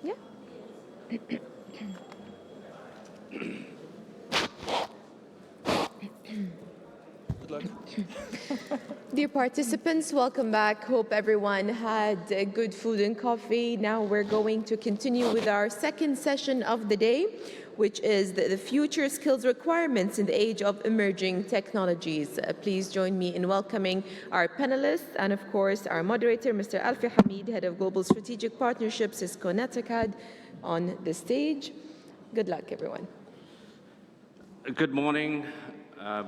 Yeah. Good luck. Dear participants, welcome back. Hope everyone had good food and coffee. Now we're going to continue with our second session of the day, which is the future skills requirements in the age of emerging technologies. Please join me in welcoming our panelists and, of course, our moderator, Mr. Alfie Hamid, Head of Global Strategic Partnerships, Cisco NetAcad, on the stage. Good luck, everyone. Good morning.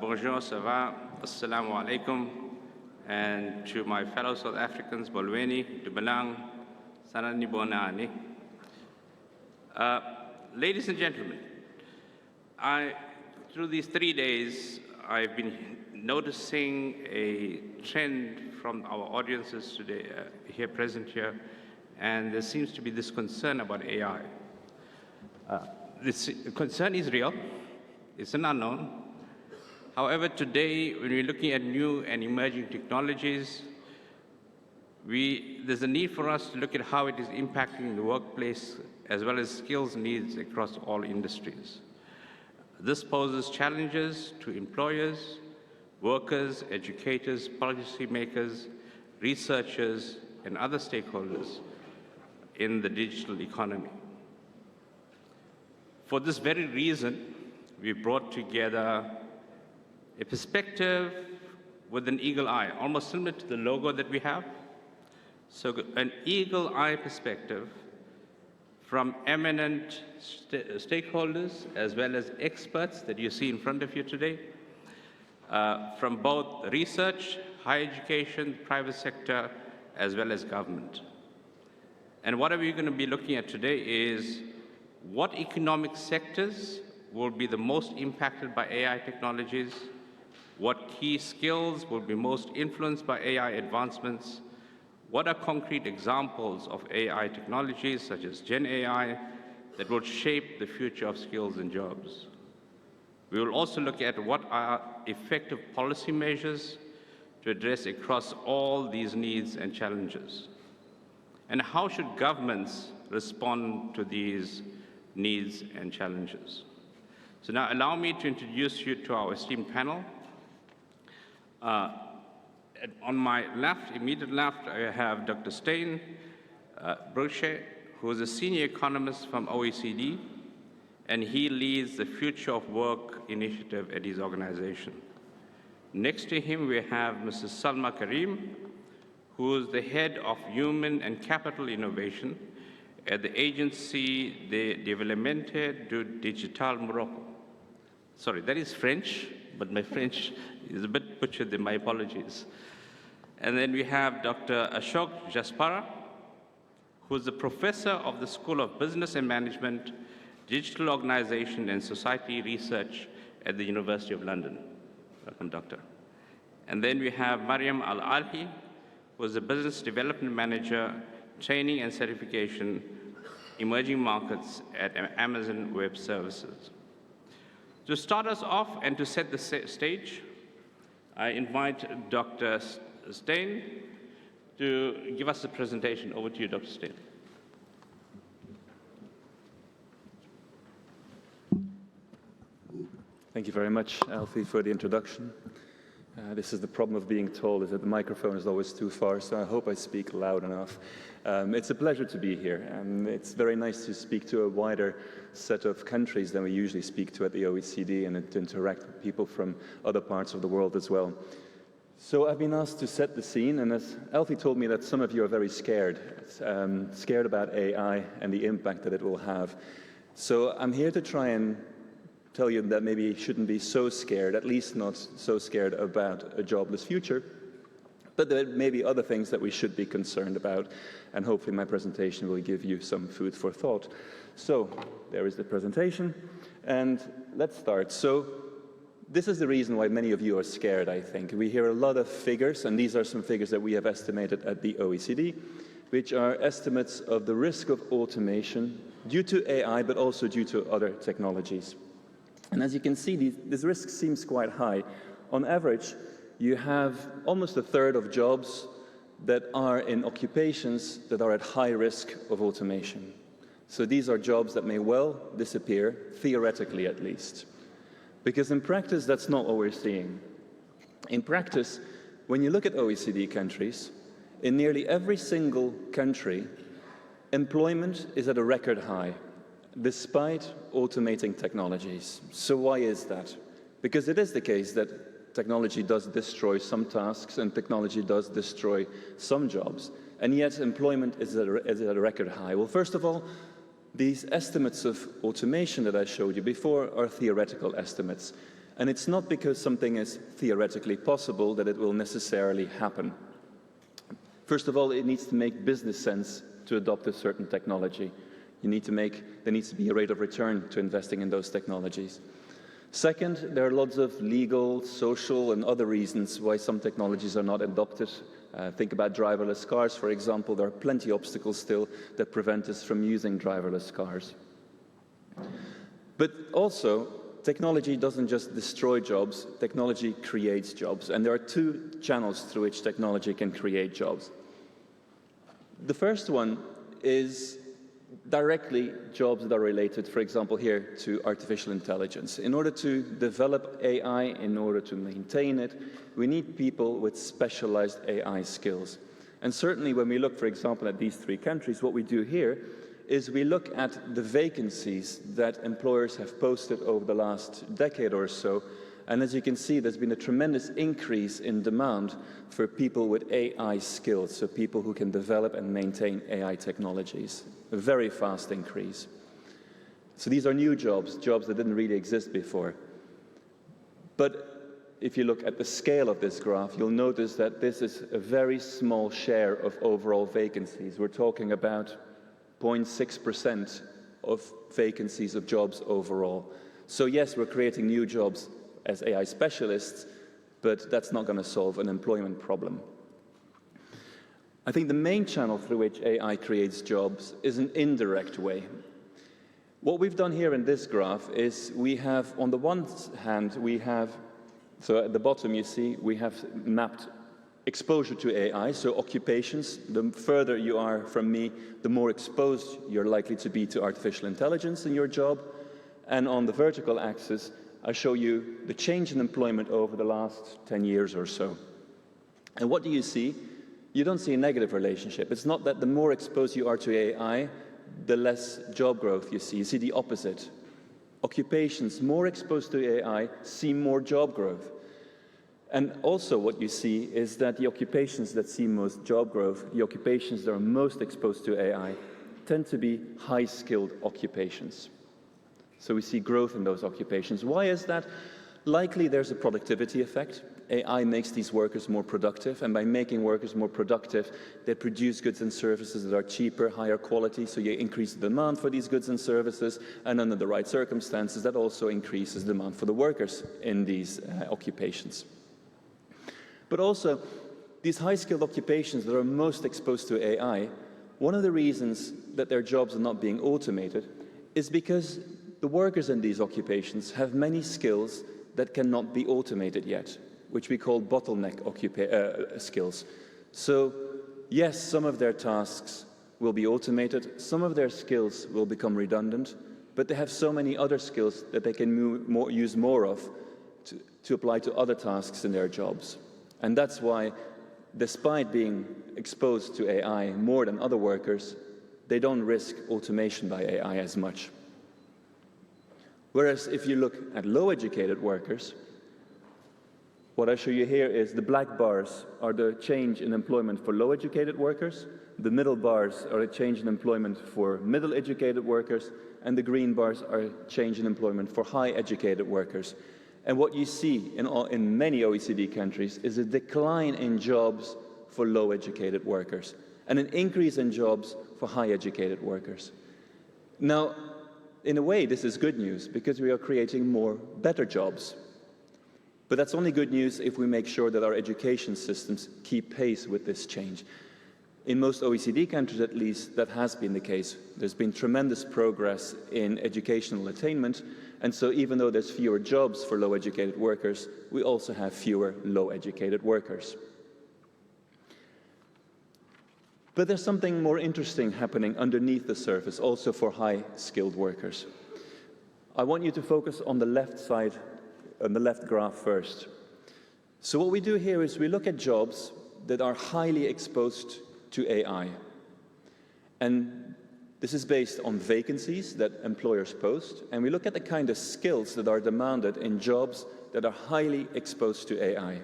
Bonjour, ça va? Assalamu alaikum. And to my fellow South Africans, Bolweni, Dubalang, Sanani Bonani. Ladies and gentlemen, through these 3 days, I've been noticing a trend from our audiences today, present here, and there seems to be this concern about AI. This concern is real. It's an unknown. However, today, when we're looking at new and emerging technologies, there's a need for us to look at how it is impacting the workplace as well as skills needs across all industries. This poses challenges to employers, workers, educators, policymakers, researchers, and other stakeholders in the digital economy. For this very reason, we brought together a perspective with an eagle eye, almost similar to the logo that we have. So an eagle eye perspective from eminent stakeholders as well as experts that you see in front of you today, from both research, higher education, private sector, as well as government. And what we're going to be looking at today is what economic sectors will be the most impacted by AI technologies, what key skills will be most influenced by AI advancements, what are concrete examples of AI technologies such as Gen AI that will shape the future of skills and jobs. We will also look at what are effective policy measures to address across all these needs and challenges. And how should governments respond to these needs and challenges? So now allow me to introduce you to our esteemed panel. On my left, immediate left, I have Dr. Stijn Brugge, who is a senior economist from OECD, and he leads the Future of Work initiative at his organization. Next to him, we have Mrs. Salma Karim, who is the head of Human and Capital Innovation at the Agency de Développement du Digital Morocco. Sorry, that is French, but my French is a bit butchered, my apologies. And then we have Dr. Ashok Jaspara, who is the professor of the School of Business and Management, Digital Organization and Society Research at the University of London. Welcome, Doctor. And then we have Mariam Al-Alhi, who is the Business Development Manager, Training and Certification, Emerging Markets at Amazon Web Services. To start us off and to set the stage, I invite Dr. Stijn to give us a presentation. Over to you, Dr. Stijn. Thank you very much, Alfie, for the introduction. This is the problem of being told, is that the microphone is always too far, so I hope I speak loud enough. It's a pleasure to be here, and it's very nice to speak to a wider set of countries than we usually speak to at the OECD, and to interact with people from other parts of the world as well. So I've been asked to set the scene, and as Alfie told me that some of you are very scared about AI and the impact that it will have. So I'm here to try and tell you that maybe you shouldn't be so scared, at least not so scared about a jobless future, but there may be other things that we should be concerned about, and hopefully my presentation will give you some food for thought. So there is the presentation, and let's start. So this is the reason why many of you are scared, I think. We hear a lot of figures, and these are some figures that we have estimated at the OECD, which are estimates of the risk of automation due to AI, but also due to other technologies. And as you can see, this risk seems quite high. On average, you have almost a third of jobs that are in occupations that are at high risk of automation. So these are jobs that may well disappear, theoretically at least. Because in practice, that's not what we're seeing. In practice, when you look at OECD countries, in nearly every single country, employment is at a record high, despite automating technologies. So why is that? Because it is the case that technology does destroy some tasks and technology does destroy some jobs, and yet employment is at a record high. Well, first of all, these estimates of automation that I showed you before are theoretical estimates. And it's not because something is theoretically possible that it will necessarily happen. First of all, it needs to make business sense to adopt a certain technology. There needs to be a rate of return to investing in those technologies. Second, there are lots of legal, social, and other reasons why some technologies are not adopted. Think about driverless cars, for example. There are plenty of obstacles still that prevent us from using driverless cars. But also, technology doesn't just destroy jobs, technology creates jobs. And there are two channels through which technology can create jobs. The first one is directly jobs that are related, for example, here to artificial intelligence. In order to develop AI, in order to maintain it, we need people with specialized AI skills. And certainly when we look, for example, at these three countries, what we do here is we look at the vacancies that employers have posted over the last decade or so. And as you can see, there's been a tremendous increase in demand for people with AI skills, so people who can develop and maintain AI technologies. A very fast increase. So these are new jobs, jobs that didn't really exist before. But if you look at the scale of this graph, you'll notice that this is a very small share of overall vacancies. We're talking about 0.6% of vacancies of jobs overall. So yes, we're creating new jobs as AI specialists, but that's not going to solve an employment problem. I think the main channel through which AI creates jobs is an indirect way. What we've done here in this graph is we have, on the one hand, so at the bottom you see, we have mapped exposure to AI, so occupations. The further you are from me, the more exposed you're likely to be to artificial intelligence in your job. And on the vertical axis, I show you the change in employment over the last 10 years or so. And what do you see? You don't see a negative relationship. It's not that the more exposed you are to AI, the less job growth you see. You see the opposite. Occupations more exposed to AI see more job growth. And also what you see is that the occupations that see most job growth, the occupations that are most exposed to AI, tend to be high-skilled occupations. So we see growth in those occupations. Why is that? Likely there's a productivity effect. AI makes these workers more productive, and by making workers more productive, they produce goods and services that are cheaper, higher quality, so you increase the demand for these goods and services, and under the right circumstances, that also increases demand for the workers in these occupations. But also, these high-skilled occupations that are most exposed to AI, one of the reasons that their jobs are not being automated is because the workers in these occupations have many skills that cannot be automated yet, which we call bottleneck skills. So, yes, some of their tasks will be automated, some of their skills will become redundant, but they have so many other skills that they can use more of to apply to other tasks in their jobs. And that's why, despite being exposed to AI more than other workers, they don't risk automation by AI as much. Whereas if you look at low-educated workers, what I show you here is the black bars are the change in employment for low-educated workers, the middle bars are a change in employment for middle-educated workers, and the green bars are change in employment for high-educated workers. And what you see in many OECD countries is a decline in jobs for low-educated workers and an increase in jobs for high-educated workers. Now, in a way, this is good news because we are creating better jobs. But that's only good news if we make sure that our education systems keep pace with this change. In most OECD countries, at least, that has been the case. There's been tremendous progress in educational attainment, and so even though there's fewer jobs for low-educated workers, we also have fewer low-educated workers. But there's something more interesting happening underneath the surface, also for high-skilled workers. I want you to focus on the left side, on the left graph first. So what we do here is we look at jobs that are highly exposed to AI. And this is based on vacancies that employers post, and we look at the kind of skills that are demanded in jobs that are highly exposed to AI.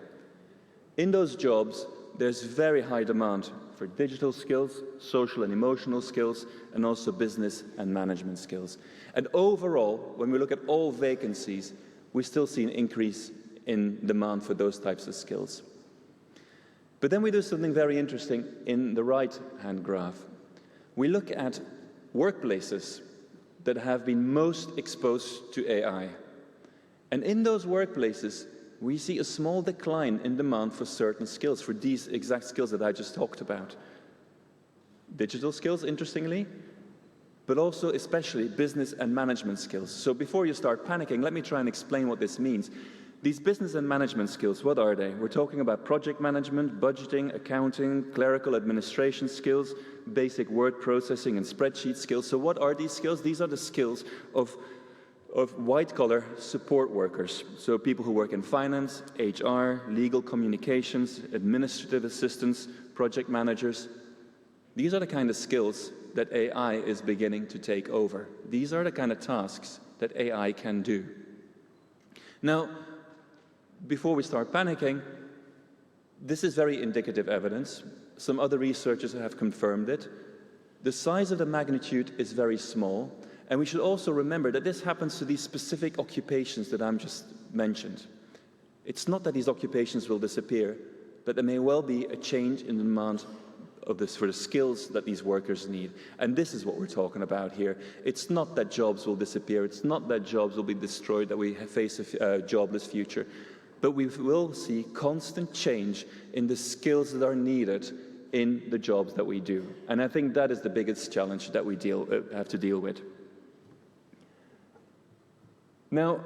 In those jobs, there's very high demand for digital skills, social and emotional skills, and also business and management skills. And overall, when we look at all vacancies, we still see an increase in demand for those types of skills. But then we do something very interesting in the right-hand graph. We look at workplaces that have been most exposed to AI. And in those workplaces, we see a small decline in demand for certain skills, for these exact skills that I just talked about. Digital skills, interestingly, but also especially business and management skills. So before you start panicking, let me try and explain what this means. These business and management skills, what are they? We're talking about project management, budgeting, accounting, clerical administration skills, basic word processing and spreadsheet skills. So what are these skills? These are the skills of white-collar support workers, so people who work in finance, HR, legal communications, administrative assistants, project managers. These are the kind of skills that AI is beginning to take over. These are the kind of tasks that AI can do. Now, before we start panicking, this is very indicative evidence. Some other researchers have confirmed it. The size of the magnitude is very small. And we should also remember that this happens to these specific occupations that I'm just mentioned. It's not that these occupations will disappear, but there may well be a change in the demand of this for the skills that these workers need. And this is what we're talking about here. It's not that jobs will disappear. It's not that jobs will be destroyed, that we face a jobless future. But we will see constant change in the skills that are needed in the jobs that we do. And I think that is the biggest challenge that we have to deal with. Now,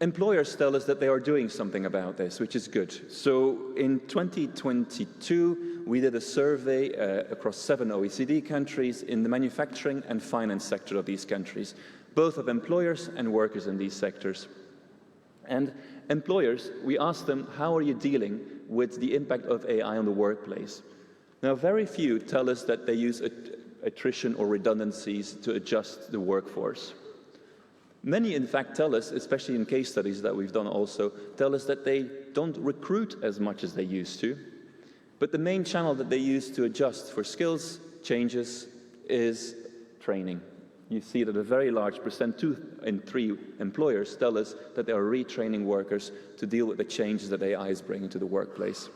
employers tell us that they are doing something about this, which is good. So in 2022, we did a survey across 7 OECD countries in the manufacturing and finance sector of these countries, both of employers and workers in these sectors. And employers, we asked them, how are you dealing with the impact of AI on the workplace? Now, very few tell us that they use attrition or redundancies to adjust the workforce. Many, in fact, tell us, especially in case studies that we've done also, tell us that they don't recruit as much as they used to. But the main channel that they use to adjust for skills changes is training. You see that a very large percent, 2 in 3 employers tell us that they are retraining workers to deal with the changes that AI is bringing to the workplace.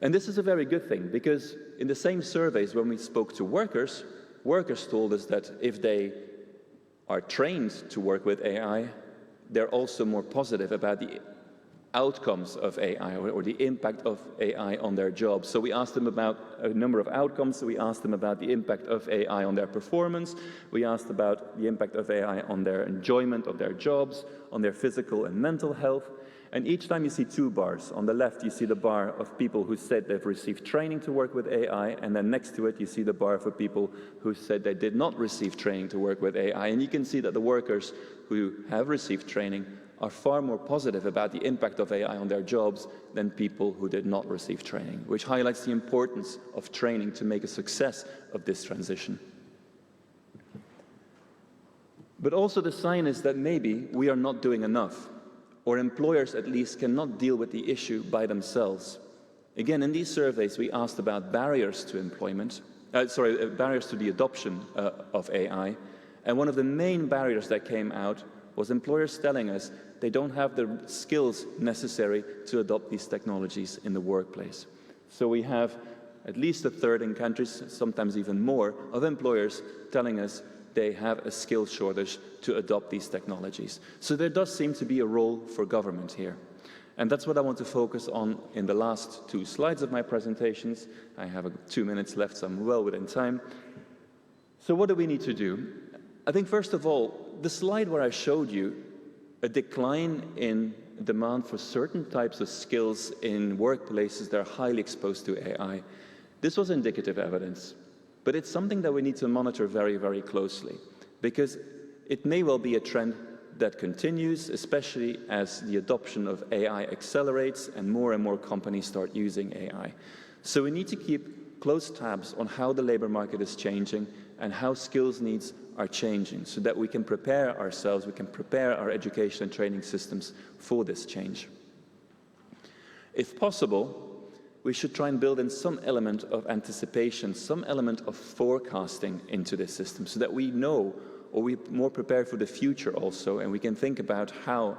And this is a very good thing, because in the same surveys when we spoke to workers, workers told us that if they are trained to work with AI, they're also more positive about the outcomes of AI or the impact of AI on their jobs. So we asked them about a number of outcomes. So we asked them about the impact of AI on their performance. We asked about the impact of AI on their enjoyment of their jobs, on their physical and mental health. And each time you see 2 bars. On the left, you see the bar of people who said they've received training to work with AI, and then next to it, you see the bar for people who said they did not receive training to work with AI. And you can see that the workers who have received training are far more positive about the impact of AI on their jobs than people who did not receive training, which highlights the importance of training to make a success of this transition. But also the sign is that maybe we are not doing enough, or employers at least cannot deal with the issue by themselves. Again, in these surveys, we asked about barriers to employment, barriers to the adoption of AI. And one of the main barriers that came out was employers telling us they don't have the skills necessary to adopt these technologies in the workplace. So we have at least a third in countries, sometimes even more, of employers telling us they have a skill shortage to adopt these technologies. So there does seem to be a role for government here. And that's what I want to focus on in the last 2 slides of my presentations. I have 2 minutes left, so I'm well within time. So what do we need to do? I think, first of all, the slide where I showed you a decline in demand for certain types of skills in workplaces that are highly exposed to AI. This was indicative evidence, but it's something that we need to monitor very, very closely, because it may well be a trend that continues, especially as the adoption of AI accelerates and more companies start using AI. So we need to keep close tabs on how the labor market is changing and how skills needs are changing, so that we can prepare ourselves, we can prepare our education and training systems for this change. If possible, we should try and build in some element of anticipation, some element of forecasting into this system, so that we know, or we're more prepared for the future also, and we can think about how,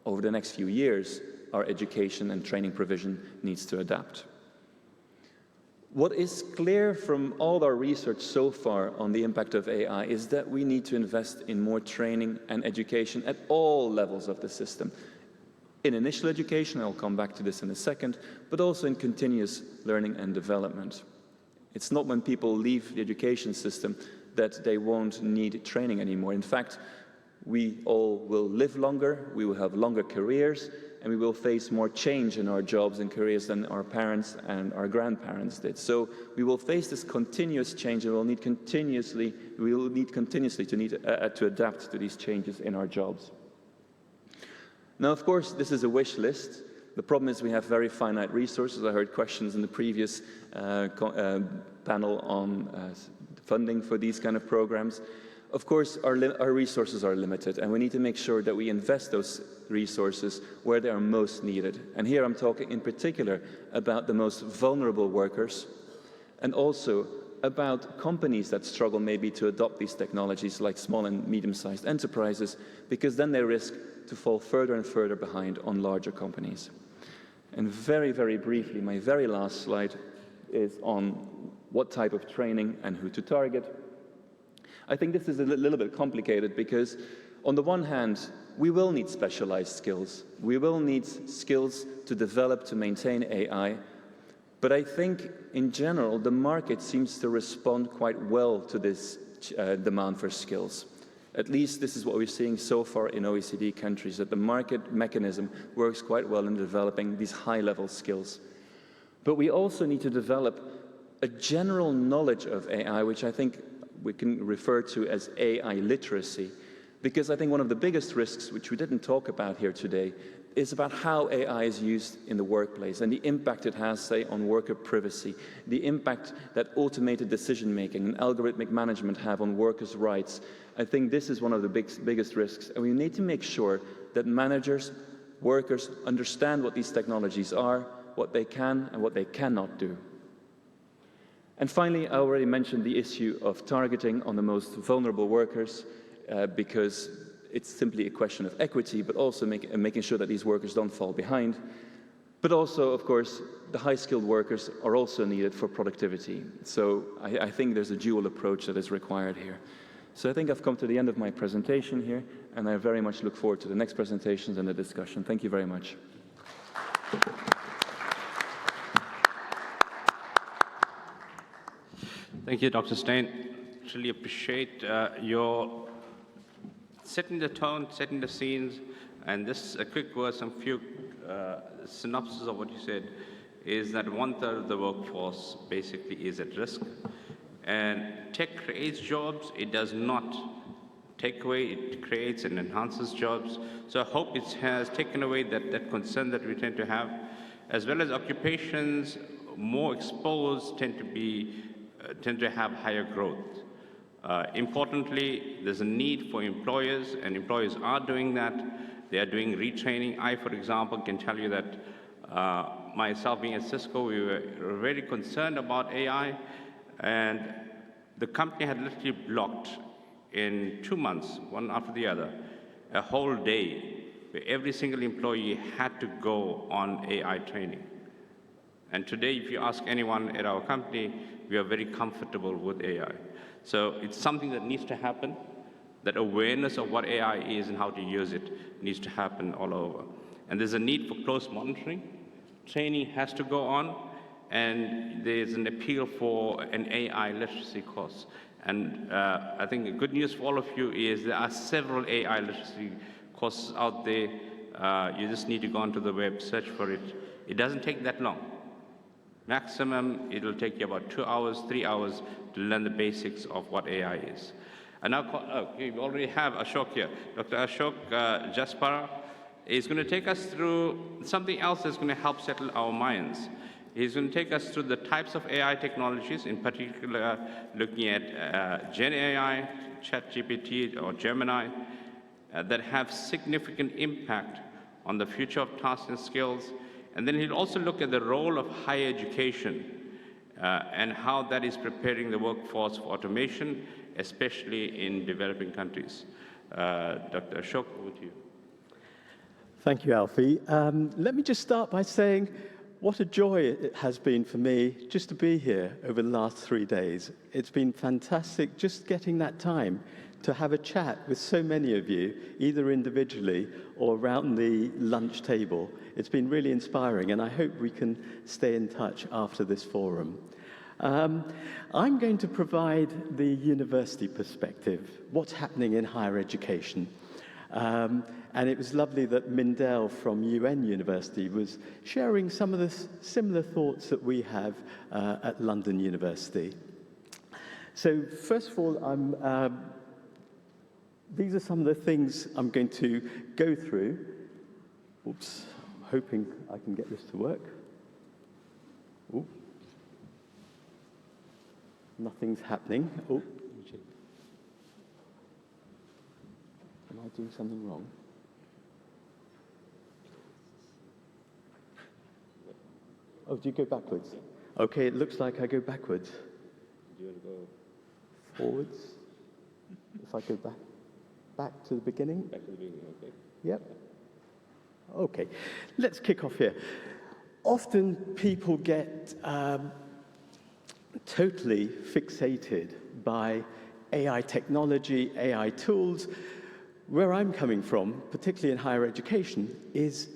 over the next few years, our education and training provision needs to adapt. What is clear from all our research so far on the impact of AI is that we need to invest in more training and education at all levels of the system. In initial education, I'll come back to this in a second, but also in continuous learning and development. It's not when people leave the education system that they won't need training anymore. In fact, we all will live longer, we will have longer careers, and we will face more change in our jobs and careers than our parents and our grandparents did. So we will face this continuous change, and we will need continuously to adapt to these changes in our jobs. Now, of course, this is a wish list. The problem is we have very finite resources. I heard questions in the previous panel on funding for these kind of programs. Of course, our resources are limited, and we need to make sure that we invest those resources where they are most needed. And here I'm talking in particular about the most vulnerable workers, and also about companies that struggle maybe to adopt these technologies, like small and medium-sized enterprises, because then they risk to fall further and further behind on larger companies. And very, very briefly, my very last slide is on what type of training and who to target. I think this is a little bit complicated because, on the one hand, we will need specialized skills. We will need skills to develop, to maintain AI. But I think, in general, the market seems to respond quite well to this demand for skills. At least this is what we're seeing so far in OECD countries, that the market mechanism works quite well in developing these high-level skills. But we also need to develop a general knowledge of AI, which I think we can refer to as AI literacy, because I think one of the biggest risks, which we didn't talk about here today, is about how AI is used in the workplace and the impact it has, say, on worker privacy, the impact that automated decision-making and algorithmic management have on workers' rights. I think this is one of the biggest risks, and we need to make sure that managers, workers, understand what these technologies are, what they can and what they cannot do. And finally, I already mentioned the issue of targeting on the most vulnerable workers, because it's simply a question of equity, but also making sure that these workers don't fall behind. But also, of course, the high-skilled workers are also needed for productivity. So I think there's a dual approach that is required here. So I think I've come to the end of my presentation here, and I very much look forward to the next presentations and the discussion. Thank you very much. Thank you, Dr. Stein. Really appreciate your setting the tone, setting the scenes, and this a quick word, some few synopsis of what you said is that 1/3 of the workforce basically is at risk. And tech creates jobs, it does not take away, it creates and enhances jobs. So I hope it has taken away that concern that we tend to have, as well as occupations more exposed tend to have higher growth. Importantly, there's a need for employers, and employers are doing that. They are doing retraining. I, for example, can tell you that myself being at Cisco, we were very concerned about AI, and the company had literally blocked in 2 months, one after the other, a whole day where every single employee had to go on AI training. And today, if you ask anyone at our company, we are very comfortable with AI. So it's something that needs to happen. That awareness of what AI is and how to use it needs to happen all over. And there's a need for close monitoring. Training has to go on, and there's an appeal for an AI literacy course. And I think the good news for all of you is there are several AI literacy courses out there. You just need to go onto the web, search for it. It doesn't take that long. Maximum, it'll take you about 2 hours, 3 hours to learn the basics of what AI is. And now, we already have Ashok here. Dr. Ashok Jaspara is going to take us through something else that's going to help settle our minds. He's going to take us through the types of AI technologies, in particular looking at Gen AI, ChatGPT or Gemini, that have significant impact on the future of tasks and skills. And then he'll also look at the role of higher education and how that is preparing the workforce for automation, especially in developing countries. Dr. Ashok, over to you. Thank you, Alfie. Let me just start by saying what a joy it has been for me just to be here over the last 3 days. It's been fantastic just getting that time to have a chat with so many of you, either individually or around the lunch table. It's been really inspiring, and I hope we can stay in touch after this forum. I'm going to provide the university perspective, what's happening in higher education. And it was lovely that Mindell from UN University was sharing some of the similar thoughts that we have at London University. So first of all, these are some of the things I'm going to go through. Oops, I'm hoping I can get this to work. Ooh. Nothing's happening. Oh, am I doing something wrong? Oh, do you go backwards? Okay, it looks like I go backwards. Do you want to go forwards? If I go back to the beginning? back to the beginning? Okay. Yep. Okay, let's kick off here. Often people get totally fixated by AI technology, AI tools. Where I'm coming from, particularly in higher education, is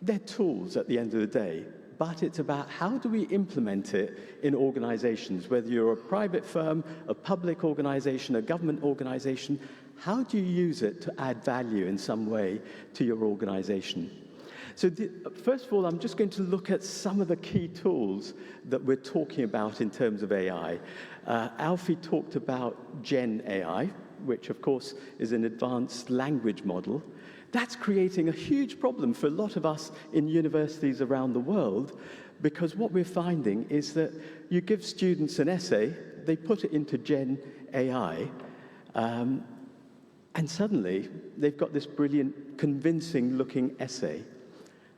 they're tools at the end of the day, but it's about how do we implement it in organizations, whether you're a private firm, a public organization, a government organization, how do you use it to add value in some way to your organization? So first of all, I'm just going to look at some of the key tools that we're talking about in terms of AI. Alfie talked about Gen AI, which of course is an advanced language model. That's creating a huge problem for a lot of us in universities around the world, because what we're finding is that you give students an essay, they put it into Gen AI, and suddenly they've got this brilliant, convincing-looking essay.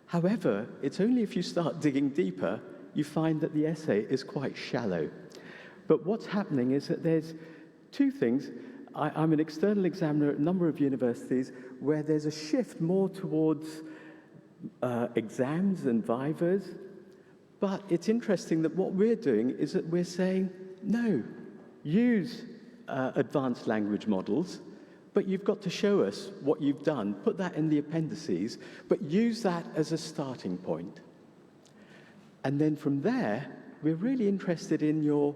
However, it's only if you start digging deeper, you find that the essay is quite shallow. But what's happening is that there's two things. I'm an external examiner at a number of universities where there's a shift more towards exams and vivas. But it's interesting that what we're doing is that we're saying, no, use advanced language models, but you've got to show us what you've done. Put that in the appendices, but use that as a starting point. And then from there, we're really interested in your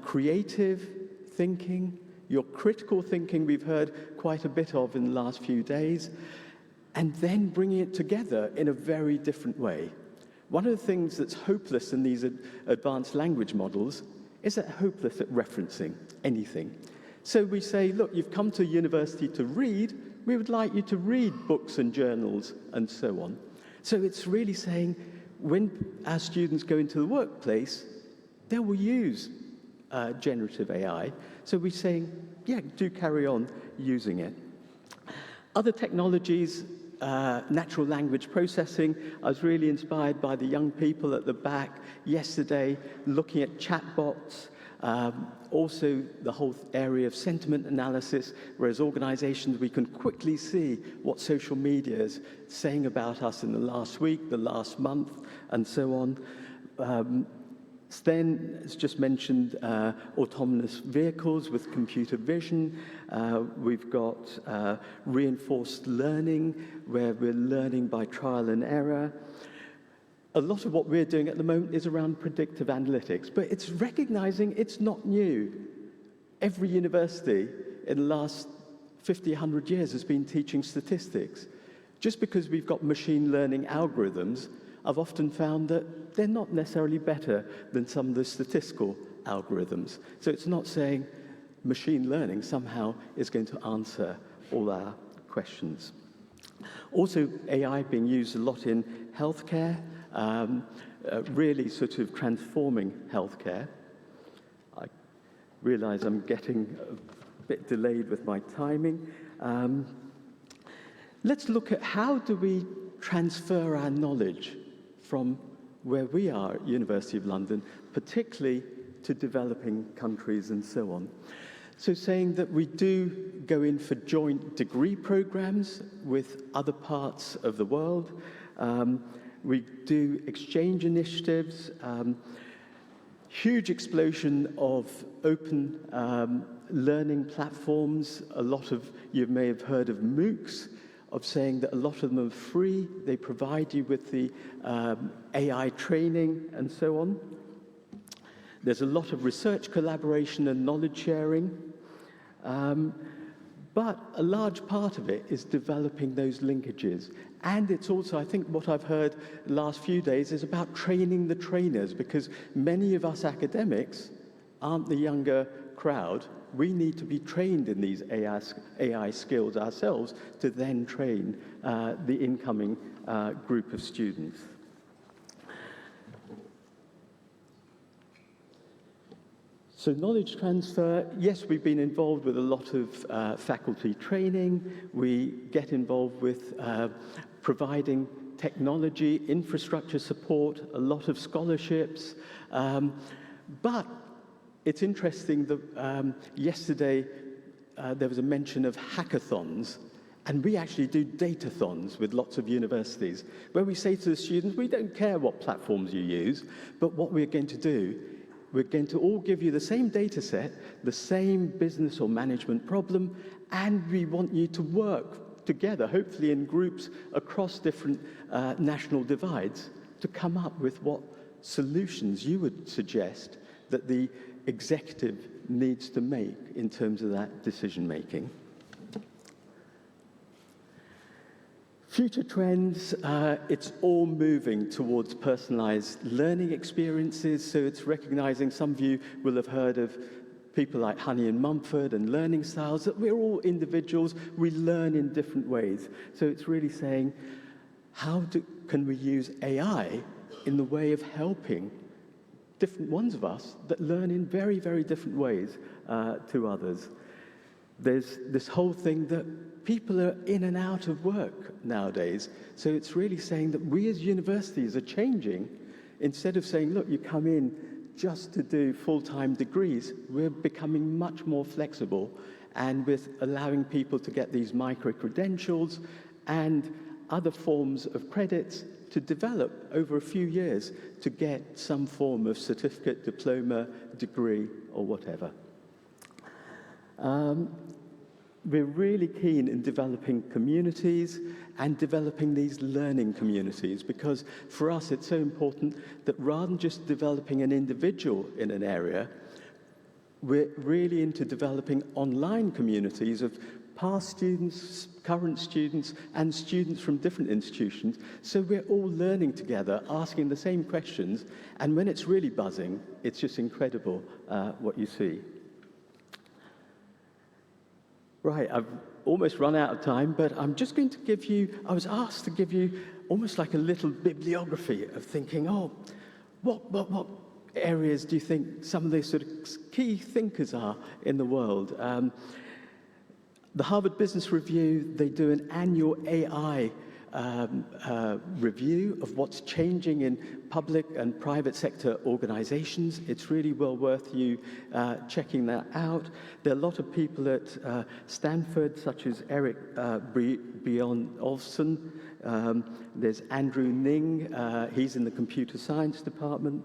creative thinking, your critical thinking we've heard quite a bit of in the last few days, and then bringing it together in a very different way. One of the things that's hopeless in these advanced language models is that hopeless at referencing anything. So we say, look, you've come to university to read, we would like you to read books and journals and so on. So it's really saying, when our students go into the workplace, they will use generative AI. So we're saying, yeah, do carry on using it. Other technologies, natural language processing. I was really inspired by the young people at the back yesterday looking at chatbots. Also, the whole area of sentiment analysis, whereas organizations, we can quickly see what social media is saying about us in the last week, the last month, and so on. Sten has just mentioned autonomous vehicles with computer vision. We've got reinforced learning, where we're learning by trial and error. A lot of what we're doing at the moment is around predictive analytics, but it's recognizing it's not new. Every university in the last 50, 100 years has been teaching statistics. Just because we've got machine learning algorithms, I've often found that they're not necessarily better than some of the statistical algorithms. So it's not saying machine learning somehow is going to answer all our questions. Also, AI being used a lot in healthcare, really sort of transforming healthcare. I realize I'm getting a bit delayed with my timing. Let's look at how do we transfer our knowledge from where we are at University of London, particularly to developing countries and so on. So saying that we do go in for joint degree programs with other parts of the world. We do exchange initiatives, huge explosion of open learning platforms. A lot of you may have heard of MOOCs, of saying that a lot of them are free. They provide you with the AI training and so on. There's a lot of research collaboration and knowledge sharing. But a large part of it is developing those linkages. And it's also, I think what I've heard the last few days is about training the trainers, because many of us academics aren't the younger crowd. We need to be trained in these AI skills ourselves to then train the incoming group of students. So knowledge transfer, yes, we've been involved with a lot of faculty training. We get involved with providing technology, infrastructure support, a lot of scholarships. But it's interesting that yesterday there was a mention of hackathons, and we actually do datathons with lots of universities, where we say to the students, we don't care what platforms you use, but what we're going to do, we're going to all give you the same data set, the same business or management problem, and we want you to work together, hopefully in groups across different national divides, to come up with what solutions you would suggest that the executive needs to make in terms of that decision making. Future trends, it's all moving towards personalized learning experiences. So it's recognizing, some of you will have heard of people like Honey and Mumford and learning styles, that we're all individuals, we learn in different ways. So it's really saying, can we use AI in the way of helping different ones of us that learn in very, very different ways to others? There's this whole thing that people are in and out of work nowadays. So it's really saying that we as universities are changing. Instead of saying, look, you come in just to do full-time degrees, we're becoming much more flexible, and with allowing people to get these micro-credentials and other forms of credits to develop over a few years to get some form of certificate, diploma, degree, or whatever. We're really keen in developing communities and developing these learning communities, because for us it's so important that rather than just developing an individual in an area, we're really into developing online communities of past students, current students, and students from different institutions. So we're all learning together, asking the same questions, and when it's really buzzing, it's just incredible what you see. Right, I've almost run out of time, but I'm just going to give you, I was asked to give you almost like a little bibliography of thinking, oh, what areas do you think some of the sort of key thinkers are in the world? The Harvard Business Review, they do an annual AI review of what's changing in public and private sector organizations. It's really well worth you checking that out. There are a lot of people at Stanford, such as Eric Bjorn-Olsen. There's Andrew Ning, he's in the computer science department.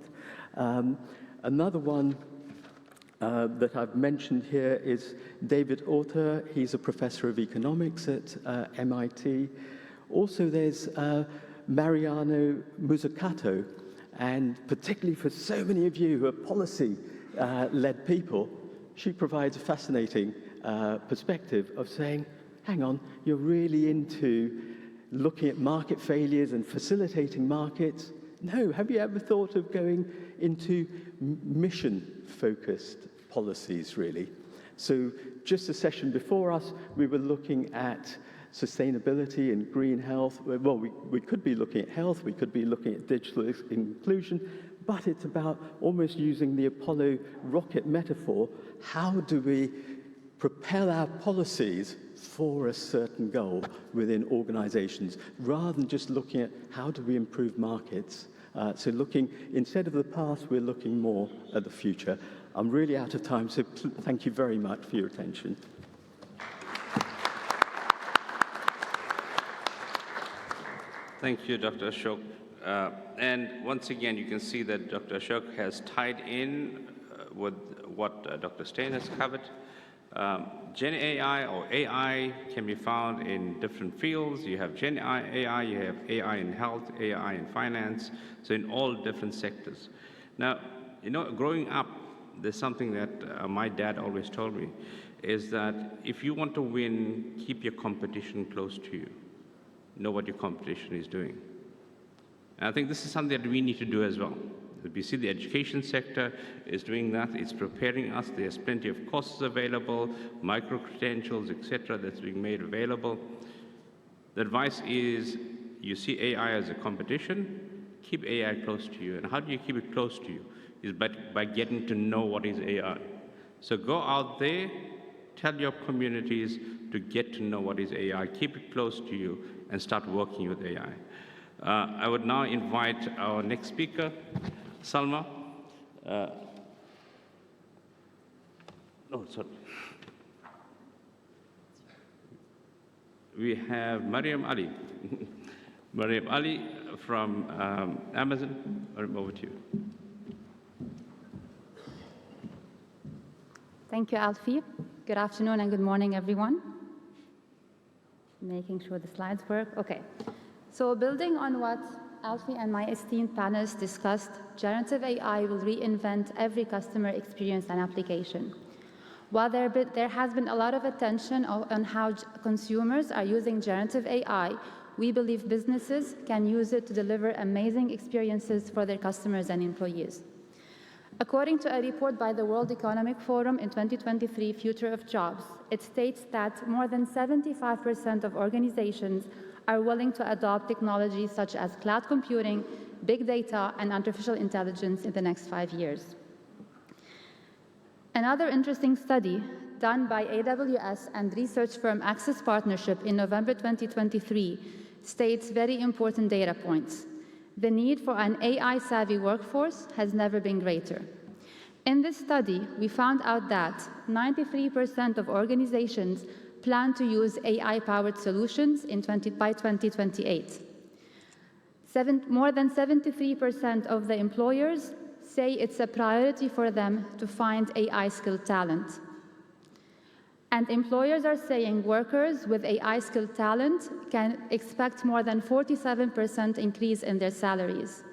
Another one that I've mentioned here is David Autor. He's a professor of economics at MIT. Also, there's Mariano Mazzucato, and particularly for so many of you who are policy-led people, she provides a fascinating perspective of saying, hang on, you're really into looking at market failures and facilitating markets? No. Have you ever thought of going into mission-focused policies, really? So just a session before us, we were looking at sustainability and green health. Well, we could be looking at health, we could be looking at digital inclusion, but it's about almost using the Apollo rocket metaphor. How do we propel our policies for a certain goal within organizations, rather than just looking at how do we improve markets? So looking, instead of the past, we're looking more at the future. I'm really out of time, so thank you very much for your attention. Thank you, Dr. Ashok. And once again, you can see that Dr. Ashok has tied in with what Dr. Stein has covered. Gen AI or AI can be found in different fields. You have Gen AI, you have AI in health, AI in finance, so in all different sectors. Now, you know, growing up, there's something that my dad always told me, is that if you want to win, keep your competition close to you. Know what your competition is doing. And I think this is something that we need to do as well. We see the education sector is doing that. It's preparing us. There's plenty of courses available, micro-credentials, etc., that's being made available. The advice is, you see AI as a competition, keep AI close to you. And how do you keep it close to you? Is by getting to know what is AI. So go out there, tell your communities to get to know what is AI, keep it close to you, and start working with AI. I would now invite our next speaker, Salma. We have Mariam Ali. Mariam Ali from Amazon. Over to you. Thank you, Alfie. Good afternoon and good morning, everyone. Making sure the slides work. Okay. So building on what Alfie and my esteemed panelists discussed, generative AI will reinvent every customer experience and application. While there has been a lot of attention on how consumers are using generative AI, we believe businesses can use it to deliver amazing experiences for their customers and employees. According to a report by the World Economic Forum in 2023, Future of Jobs, it states that more than 75% of organizations are willing to adopt technologies such as cloud computing, big data, and artificial intelligence in the next 5 years. Another interesting study done by AWS and research firm Access Partnership in November 2023 states very important data points. The need for an AI-savvy workforce has never been greater. In this study, we found out that 93% of organizations plan to use AI-powered solutions by 2028. More than 73% of the employers say it's a priority for them to find AI-skilled talent. And employers are saying workers with AI-skilled talent can expect more than 47% increase in their salaries.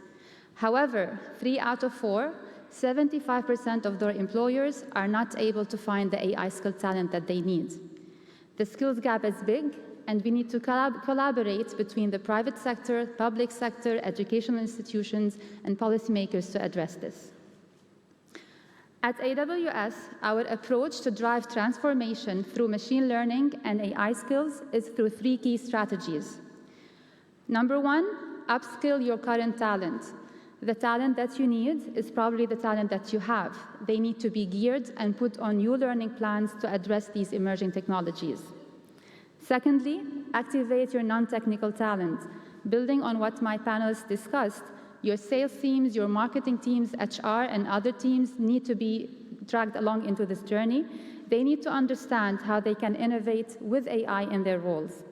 However, 3 out of 4, 75% of their employers are not able to find the AI-skilled talent that they need. The skills gap is big, and we need to collaborate between the private sector, public sector, educational institutions, and policymakers to address this. At AWS, our approach to drive transformation through machine learning and AI skills is through 3 key strategies. Number 1, upskill your current talent. The talent that you need is probably the talent that you have. They need to be geared and put on new learning plans to address these emerging technologies. Secondly, activate your non-technical talent. Building on what my panelists discussed, your sales teams, your marketing teams, HR, and other teams need to be dragged along into this journey. They need to understand how they can innovate with AI in their roles.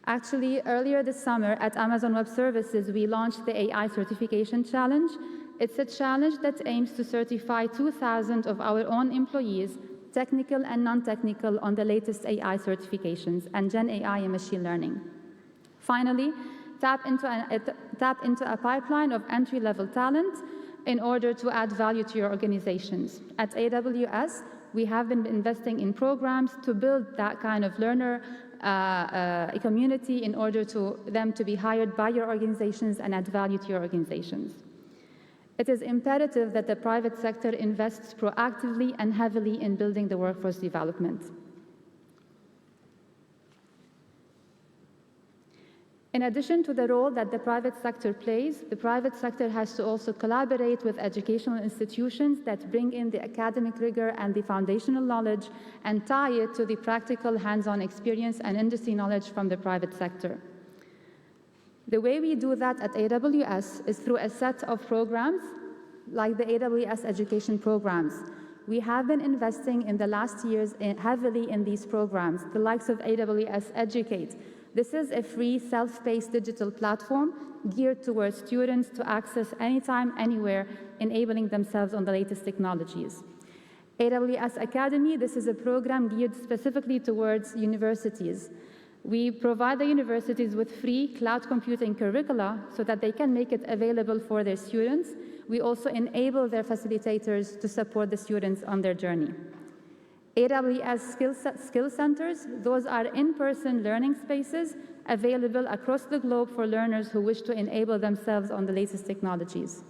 Actually, earlier this summer at Amazon Web Services, we launched the AI Certification Challenge. It's a challenge that aims to certify 2,000 of our own employees, technical and non-technical, on the latest AI certifications and Gen AI and machine learning. Finally, tap into a pipeline of entry-level talent in order to add value to your organizations. At AWS, we have been investing in programs to build that kind of learner a community in order to them to be hired by your organizations and add value to your organizations. It is imperative that the private sector invests proactively and heavily in building the workforce development. In addition to the role that the private sector plays, the private sector has to also collaborate with educational institutions that bring in the academic rigor and the foundational knowledge and tie it to the practical hands-on experience and industry knowledge from the private sector. The way we do that at AWS is through a set of programs like the AWS education programs. We have been investing in the last years heavily in these programs, the likes of AWS Educate. This is a free, self-paced digital platform geared towards students to access anytime, anywhere, enabling themselves on the latest technologies. AWS Academy, this is a program geared specifically towards universities. We provide the universities with free cloud computing curricula so that they can make it available for their students. We also enable their facilitators to support the students on their journey. AWS Skill Centers, those are in-person learning spaces available across the globe for learners who wish to enable themselves on the latest technologies.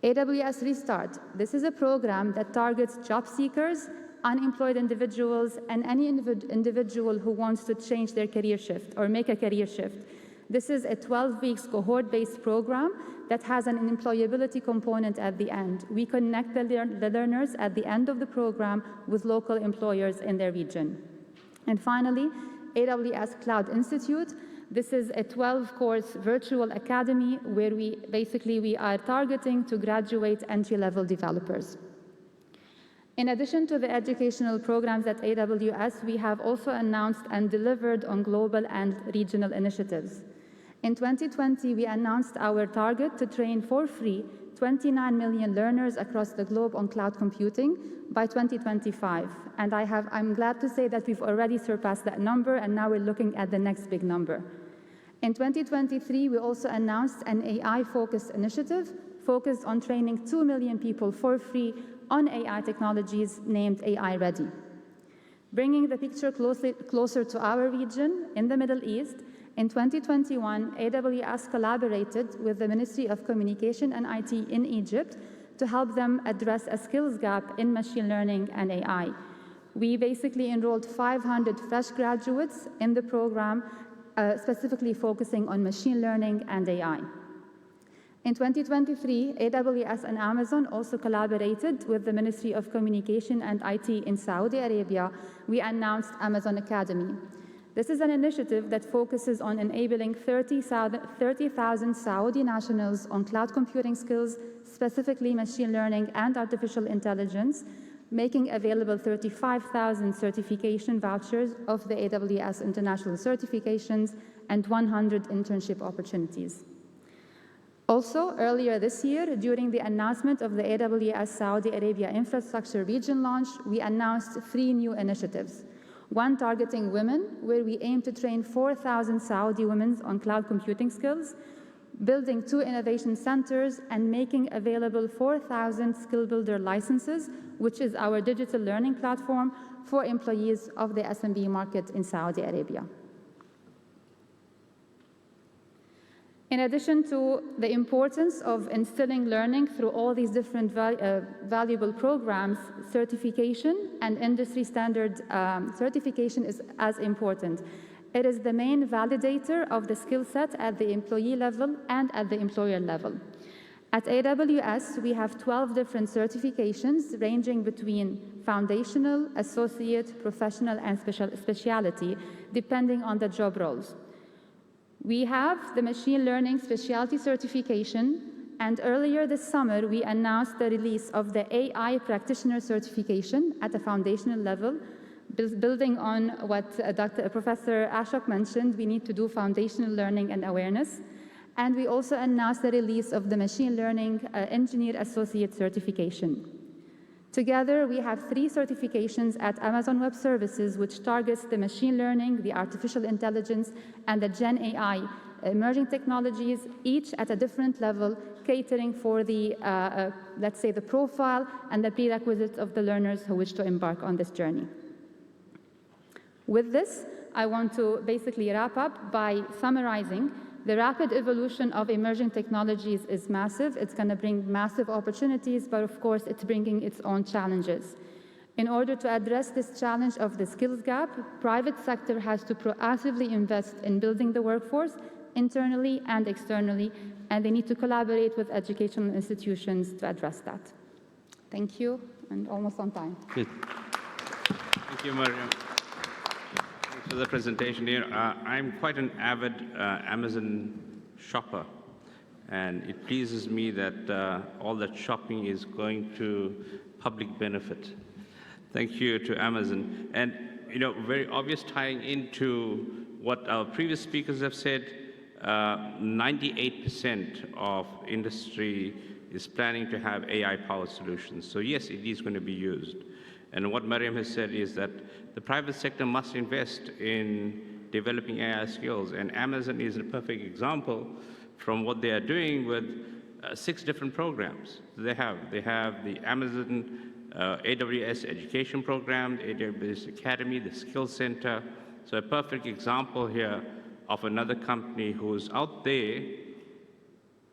AWS Restart, this is a program that targets job seekers, unemployed individuals, and any individual who wants to change their career shift or make a career shift. This is a 12-week cohort-based program that has an employability component at the end. We connect the learners at the end of the program with local employers in their region. And finally, AWS Cloud Institute. This is a 12-course virtual academy where we are targeting to graduate entry-level developers. In addition to the educational programs at AWS, we have also announced and delivered on global and regional initiatives. In 2020, we announced our target to train for free 29 million learners across the globe on cloud computing by 2025. And I'm glad to say that we've already surpassed that number, and now we're looking at the next big number. In 2023, we also announced an AI-focused initiative focused on training 2 million people for free on AI technologies named AI Ready. Bringing the picture closer to our region in the Middle East, in 2021, AWS collaborated with the Ministry of Communication and IT in Egypt to help them address a skills gap in machine learning and AI. We basically enrolled 500 fresh graduates in the program, specifically focusing on machine learning and AI. In 2023, AWS and Amazon also collaborated with the Ministry of Communication and IT in Saudi Arabia. We announced Amazon Academy. This is an initiative that focuses on enabling 30,000 Saudi nationals on cloud computing skills, specifically machine learning and artificial intelligence, making available 35,000 certification vouchers of the AWS international certifications and 100 internship opportunities. Also, earlier this year, during the announcement of the AWS Saudi Arabia Infrastructure Region launch, we announced 3 new initiatives. One targeting women, where we aim to train 4,000 Saudi women on cloud computing skills, building 2 innovation centers, and making available 4,000 Skill Builder licenses, which is our digital learning platform for employees of the SMB market in Saudi Arabia. In addition to the importance of instilling learning through all these different valuable programs, certification and industry standard certification is as important. It is the main validator of the skill set at the employee level and at the employer level. At AWS, we have 12 different certifications ranging between foundational, associate, professional, and specialty, depending on the job roles. We have the machine learning specialty certification, and earlier this summer, we announced the release of the AI practitioner certification at a foundational level. Building on what Professor Ashok mentioned, we need to do foundational learning and awareness. And we also announced the release of the machine learning engineer associate certification. Together, we have 3 certifications at Amazon Web Services, which targets the machine learning, the artificial intelligence, and the Gen AI emerging technologies, each at a different level, catering for the, let's say, the profile and the prerequisites of the learners who wish to embark on this journey. With this, I want to basically wrap up by summarizing. The rapid evolution of emerging technologies is massive. It's going to bring massive opportunities, but of course, it's bringing its own challenges. In order to address this challenge of the skills gap, private sector has to proactively invest in building the workforce internally and externally, and they need to collaborate with educational institutions to address that. Thank you, and almost on time. Good. Thank you, Mariam. Thanks for the presentation here. I'm quite an avid Amazon shopper, and it pleases me that all that shopping is going to public benefit. Thank you to Amazon. And, very obvious tying into what our previous speakers have said, 98% of industry is planning to have AI-powered solutions. So yes, it is going to be used. And what Mariam has said is that the private sector must invest in developing AI skills. And Amazon is a perfect example from what they are doing with 6 different programs they have. They have the Amazon AWS education program, the AWS Academy, the Skills Center. So a perfect example here of another company who's out there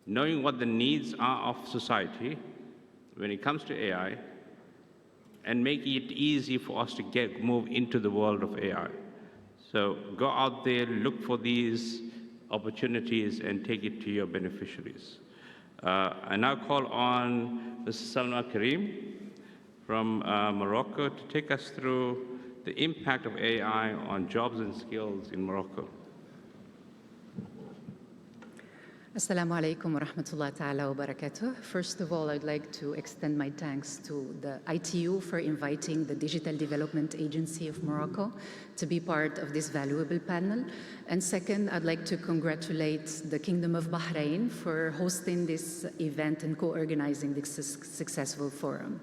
knowing what the needs are of society when it comes to AI and making it easy for us to move into the world of AI. So go out there, look for these opportunities and take it to your beneficiaries. I now call on Mrs. Salma Karim from Morocco to take us through the impact of AI on jobs and skills in Morocco. Assalamu alaikum wa rahmatullahi ta'ala wa barakatuh. First of all, I'd like to extend my thanks to the ITU for inviting the Digital Development Agency of Morocco to be part of this valuable panel. And second, I'd like to congratulate the Kingdom of Bahrain for hosting this event and co-organizing this successful forum.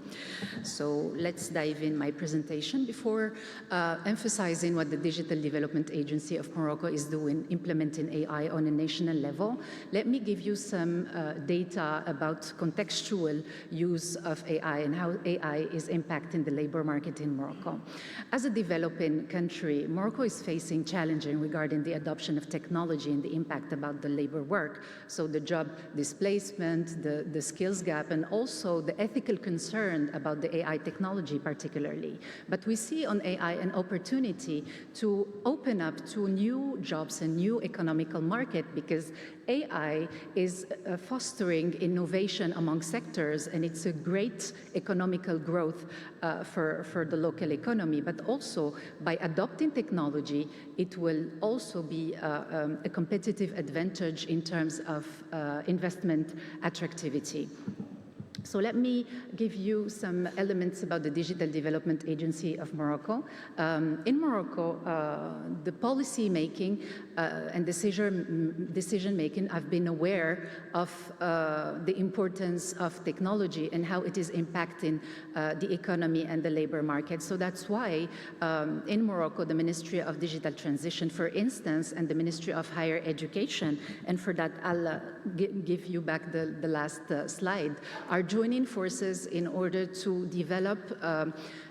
So let's dive in my presentation. Before emphasizing what the Digital Development Agency of Morocco is doing, implementing AI on a national level, let me give you some data about contextual use of AI and how AI is impacting the labor market in Morocco. As a developing country, Morocco is facing challenges regarding the adoption of technology and the impact about the labor work. So the job displacement, the skills gap, and also the ethical concern about the AI technology particularly. But we see on AI an opportunity to open up to new jobs and new economical market because AI is fostering innovation among sectors, and it's a great economical growth for the local economy. But also, by adopting technology, it will also be a competitive advantage in terms of investment attractivity. So let me give you some elements about the Digital Development Agency of Morocco. In Morocco, the policy making and decision making have been aware of the importance of technology and how it is impacting the economy and the labor market. So that's why in Morocco, the Ministry of Digital Transition, for instance, and the Ministry of Higher Education, and for that I'll give you back the last slide, are joining forces in order to develop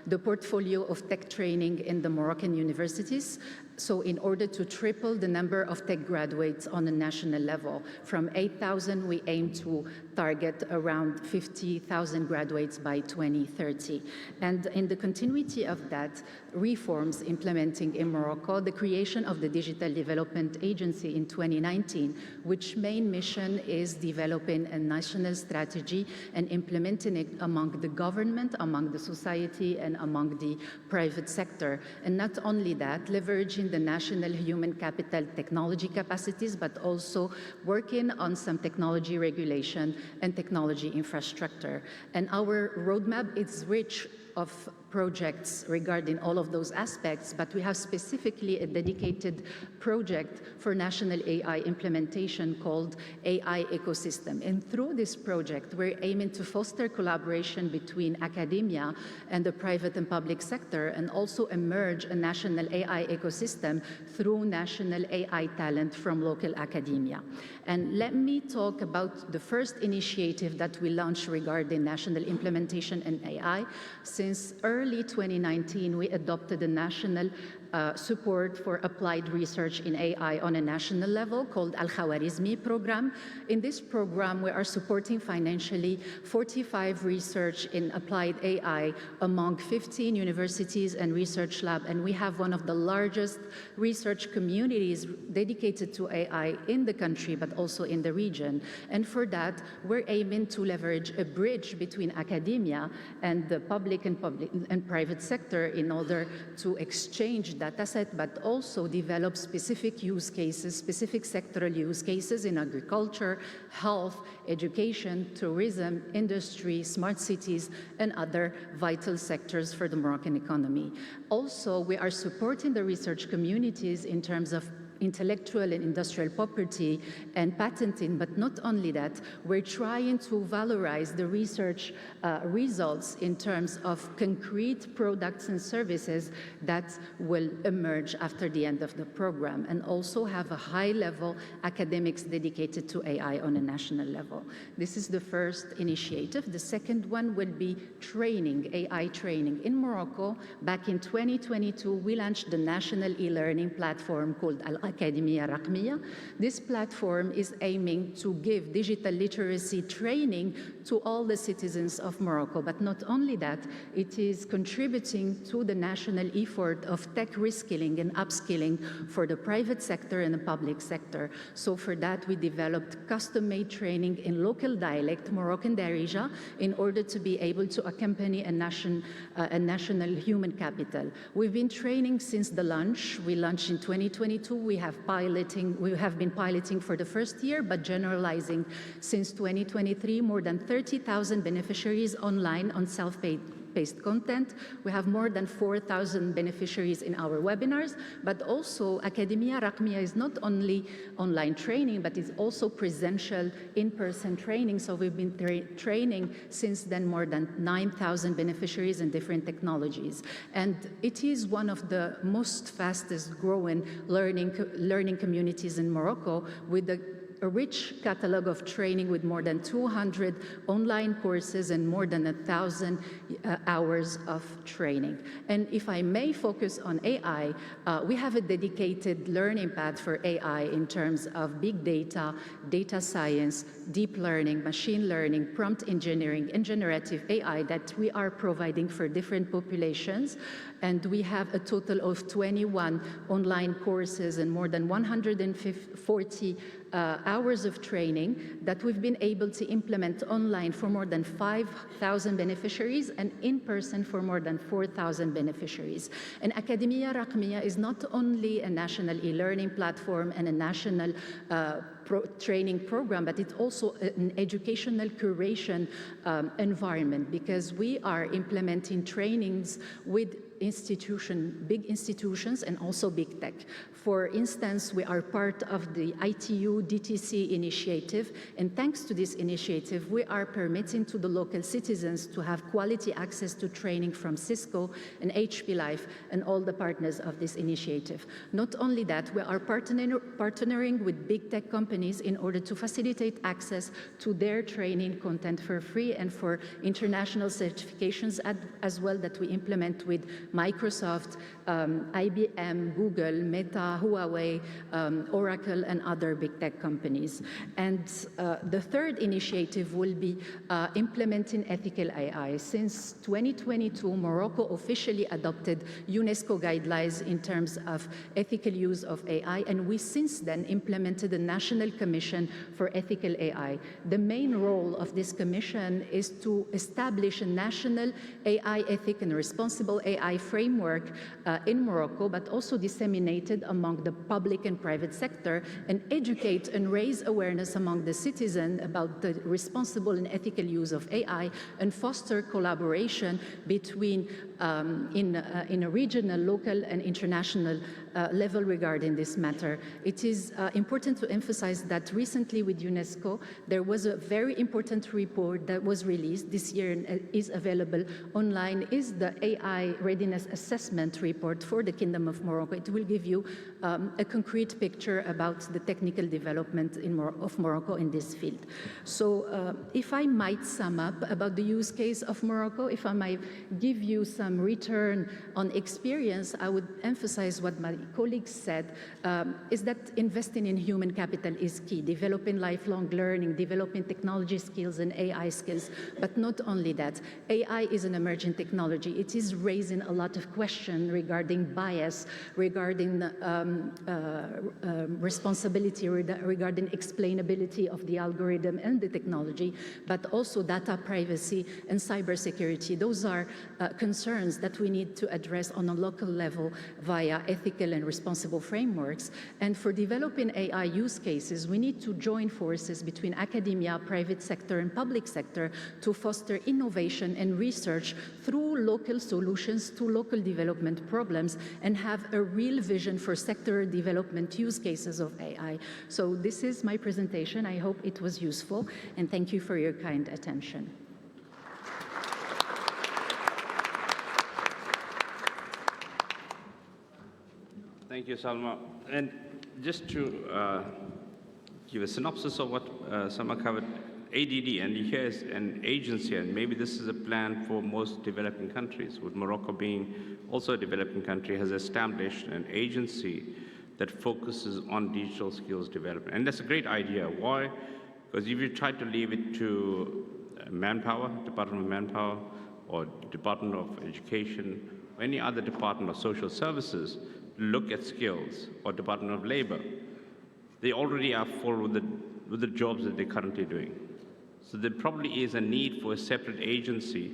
the portfolio of tech training in the Moroccan universities. So in order to triple the number of tech graduates on a national level, from 8,000, we aim to target around 50,000 graduates by 2030. And in the continuity of that, reforms implementing in Morocco, the creation of the Digital Development Agency in 2019, which main mission is developing a national strategy and implementing it among the government, among the society, and among the private sector. And not only that, leveraging the national human capital technology capacities, but also working on some technology regulation and technology infrastructure. And our roadmap is rich of projects regarding all of those aspects, but we have specifically a dedicated project for national AI implementation called AI Ecosystem. And through this project, we're aiming to foster collaboration between academia and the private and public sector, and also emerge a national AI ecosystem through national AI talent from local academia. And let me talk about the first initiative that we launched regarding national implementation and AI. Since early 2019, we adopted a national support for applied research in AI on a national level called Al-Khawarizmi program. In this program, we are supporting financially 45 research in applied AI among 15 universities and research labs, and we have one of the largest research communities dedicated to AI in the country, but also in the region. And for that, we're aiming to leverage a bridge between academia and the public and private sector in order to exchange data set, but also develop specific use cases, specific sectoral use cases in agriculture, health, education, tourism, industry, smart cities, and other vital sectors for the Moroccan economy. Also, we are supporting the research communities in terms of intellectual and industrial property and patenting, but not only that, we're trying to valorize the research results in terms of concrete products and services that will emerge after the end of the program, and also have a high-level academics dedicated to AI on a national level. This is the first initiative. The second one will be training, AI training. In Morocco, back in 2022, we launched the national e-learning platform called Academia Raqmiya. This platform is aiming to give digital literacy training to all the citizens of Morocco. But not only that, it is contributing to the national effort of tech reskilling and upskilling for the private sector and the public sector. So for that, we developed custom-made training in local dialect, Moroccan Darija, in order to be able to accompany a national human capital. We've been training since the launch. We launched in 2022. We have been piloting for the first year, but generalizing since 2023, more than 30,000 beneficiaries online on self-paced content. We have more than 4,000 beneficiaries in our webinars, but also Academia Raqmiya is not only online training, but it's also presential in-person training. So we've been training since then more than 9,000 beneficiaries in different technologies. And it is one of the most fastest growing learning communities in Morocco, with a rich catalog of training with more than 200 online courses and more than 1,000 hours of training. And if I may focus on AI, we have a dedicated learning path for AI in terms of big data, data science, deep learning, machine learning, prompt engineering, and generative AI that we are providing for different populations. And we have a total of 21 online courses and more than 140 hours of training that we've been able to implement online for more than 5,000 beneficiaries and in person for more than 4,000 beneficiaries. And Academia Raqmiya is not only a national e-learning platform and a national training program, but it's also an educational curation environment, because we are implementing trainings with big institutions and also big tech. For instance, we are part of the ITU DTC initiative, and thanks to this initiative, we are permitting to the local citizens to have quality access to training from Cisco and HP Life and all the partners of this initiative. Not only that, we are partnering with big tech companies in order to facilitate access to their training content for free, and for international certifications as well that we implement with Microsoft, IBM, Google, Meta, Huawei, Oracle, and other big tech companies. And the third initiative will be implementing ethical AI. Since 2022, Morocco officially adopted UNESCO guidelines in terms of ethical use of AI, and we since then implemented a National Commission for Ethical AI. The main role of this commission is to establish a national AI ethic and responsible AI framework in Morocco, but also disseminated among the public and private sector, and educate and raise awareness among the citizen about the responsible and ethical use of AI, and foster collaboration between in a regional, local, and international level regarding this matter. It is important to emphasize that recently with UNESCO, there was a very important report that was released this year and is available online, is the AI Readiness Assessment report for the Kingdom of Morocco. It will give you a concrete picture about the technical development of Morocco in this field. So if I might sum up about the use case of Morocco, if I might give you some return on experience, I would emphasize what my colleagues said, is that investing in human capital is key, developing lifelong learning, developing technology skills and AI skills, but not only that. AI is an emerging technology. It is raising a lot of questions regarding bias, regarding responsibility, regarding explainability of the algorithm and the technology, but also data privacy and cybersecurity. Those are concerns that we need to address on a local level via ethical and responsible frameworks. And for developing AI use cases, we need to join forces between academia, private sector, and public sector to foster innovation and research through local solutions to local development problems and have a real vision for sectoral development use cases of AI. So this is my presentation. I hope it was useful, and thank you for your kind attention. Thank you, Salma. And just to give a synopsis of what Salma covered, ADD, and here's an agency, and maybe this is a plan for most developing countries, with Morocco being also a developing country, has established an agency that focuses on digital skills development. And that's a great idea. Why? Because if you try to leave it to manpower, Department of Manpower, or Department of Education, or any other Department of Social Services, look at skills, or Department of Labor, they already are full with the jobs that they're currently doing. So there probably is a need for a separate agency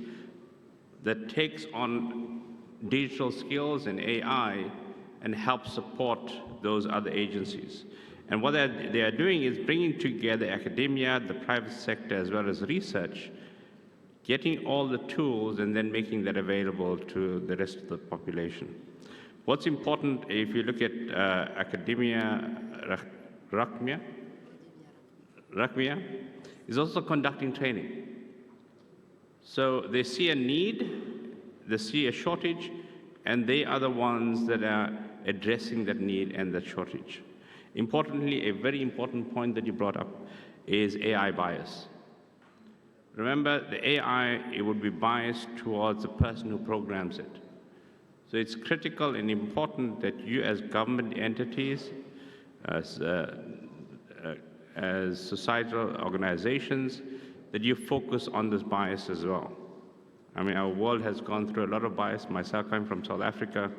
that takes on digital skills and AI and helps support those other agencies. And what they are doing is bringing together academia, the private sector, as well as research, getting all the tools and then making that available to the rest of the population. What's important, if you look at academia, Rakmia, is also conducting training. So they see a need, they see a shortage, and they are the ones that are addressing that need and that shortage. Importantly, a very important point that you brought up is AI bias. Remember, the AI, it would be biased towards the person who programs it. So it's critical and important that you as government entities, as societal organizations, that you focus on this bias as well. I mean, our world has gone through a lot of bias. Myself, I'm from South Africa.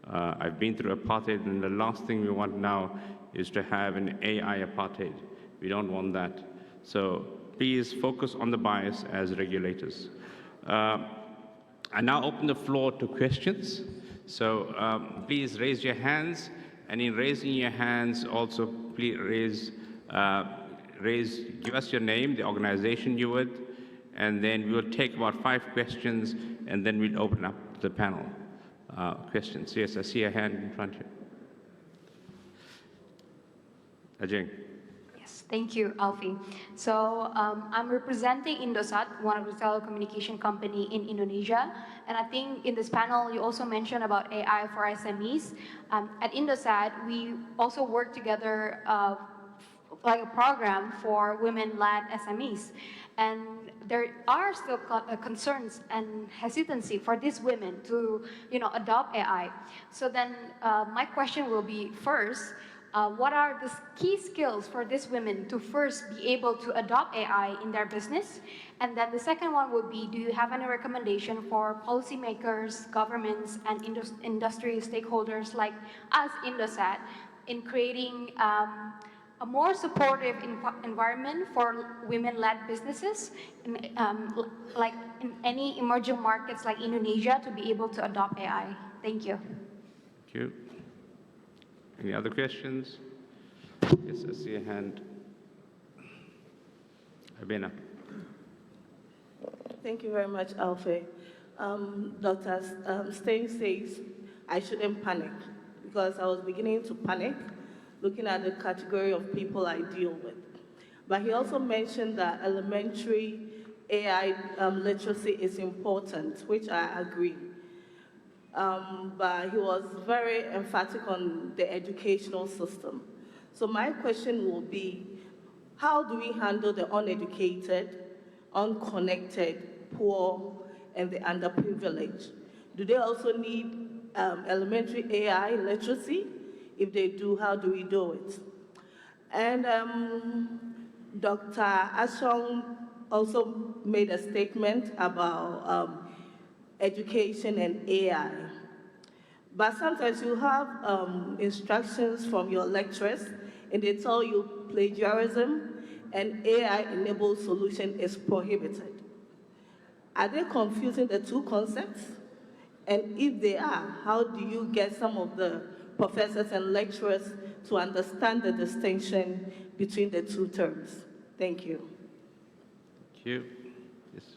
I've been through apartheid, and the last thing we want now is to have an AI apartheid. We don't want that. So please focus on the bias as regulators. I now open the floor to questions. So please raise your hands, and in raising your hands, also please give us your name, the organization you're with, and then we'll take about 5 questions, and then we'll open up the panel questions. Yes, I see a hand in front here. Ajay. Yes, thank you, Alfie. So I'm representing Indosat, one of the telecommunication company in Indonesia. And I think in this panel, you also mentioned about AI for SMEs. At Indosat, we also work together like a program for women-led SMEs. And there are still concerns and hesitancy for these women to, adopt AI. So then my question will be first, what are the key skills for these women to first be able to adopt AI in their business? And then the second one would be, do you have any recommendation for policymakers, governments, and industry stakeholders like us, Indosat, in creating a more supportive environment for women-led businesses, like in any emerging markets like Indonesia, to be able to adopt AI? Thank you. Thank you. Any other questions? Yes, I see a hand. Abena. Thank you very much, Alfie. Dr. Stein says I shouldn't panic because I was beginning to panic looking at the category of people I deal with. But he also mentioned that elementary AI literacy is important, which I agree. But he was very emphatic on the educational system. So my question will be, how do we handle the uneducated, unconnected, poor, and the underprivileged? Do they also need elementary AI literacy? If they do, how do we do it? And Dr. Ashong also made a statement about education and AI. But sometimes you have instructions from your lecturers, and they tell you plagiarism and AI-enabled solution is prohibited. Are they confusing the two concepts? And if they are, how do you get some of the professors and lecturers to understand the distinction between the two terms? Thank you. Thank you. Yes.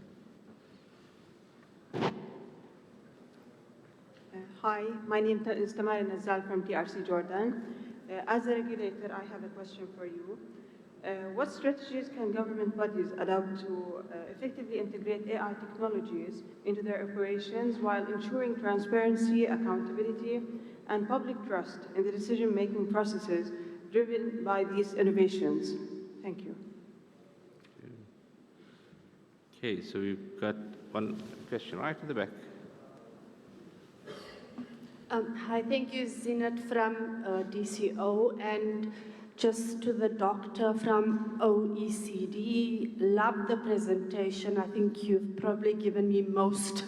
Hi, my name is Tamara Nazal from TRC Jordan. As a regulator, I have a question for you. What strategies can government bodies adopt to effectively integrate AI technologies into their operations while ensuring transparency, accountability, and public trust in the decision-making processes driven by these innovations? Thank you. Okay, so we've got one question right in the back. Hi, thank you, Zinat from DCO, and just to the doctor from OECD. Love the presentation. I think you've probably given me most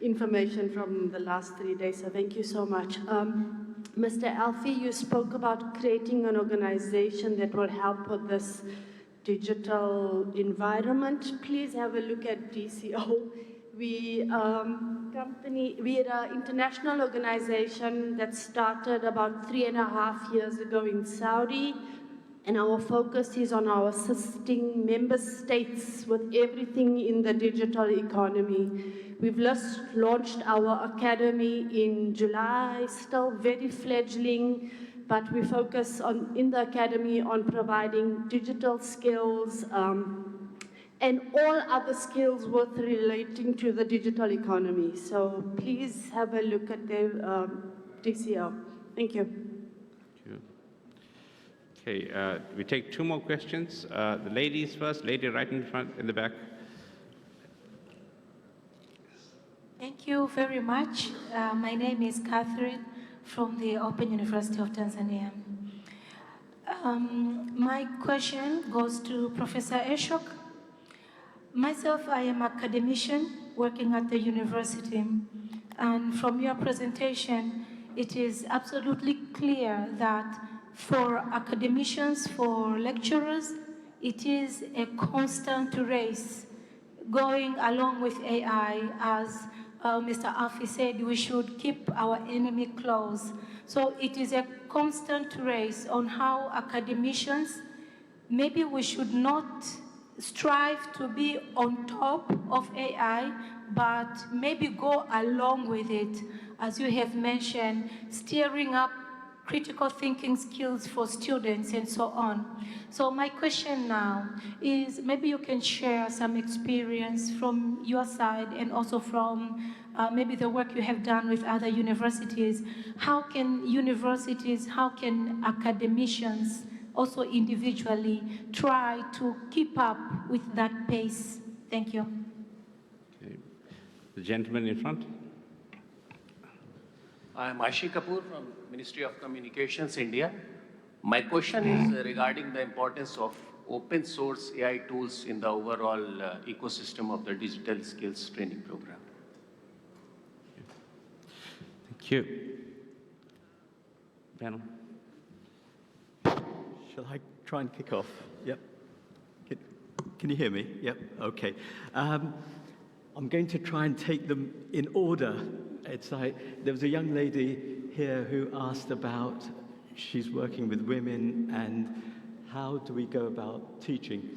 information from the last 3 days, so thank you so much. Mr. Alfie, you spoke about creating an organization that will help with this digital environment. Please have a look at DCO. We're an international organization that started about 3.5 years ago in Saudi, and our focus is on our assisting member states with everything in the digital economy. We've just launched our academy in July, still very fledgling, but we focus on, in the academy, on providing digital skills, and all other skills worth relating to the digital economy. So please have a look at the DCO. Thank you. Thank you. Okay, we take 2 more questions. The ladies first, lady right in front, in the back. Thank you very much. My name is Catherine from the Open University of Tanzania. My question goes to Professor Ashok. Myself, I am an academician working at the university, and from your presentation, it is absolutely clear that for academicians, for lecturers, it is a constant race going along with AI. As Mr. Alfie said, we should keep our enemy close. So it is a constant race on how academicians, maybe we should not strive to be on top of AI, but maybe go along with it, as you have mentioned, steering up critical thinking skills for students and so on. So my question now is, maybe you can share some experience from your side and also from maybe the work you have done with other universities. How can universities, how can academicians also individually try to keep up with that pace? Thank you. Okay. The gentleman in front. I am Ashi Kapoor from Ministry of Communications, India. My question is regarding the importance of open source AI tools in the overall ecosystem of the digital skills training program. Thank you. Panel. Shall I try and kick off? Yep. Can you hear me? Yep. Okay. I'm going to try and take them in order. It's like there was a young lady here who asked about, she's working with women and how do we go about teaching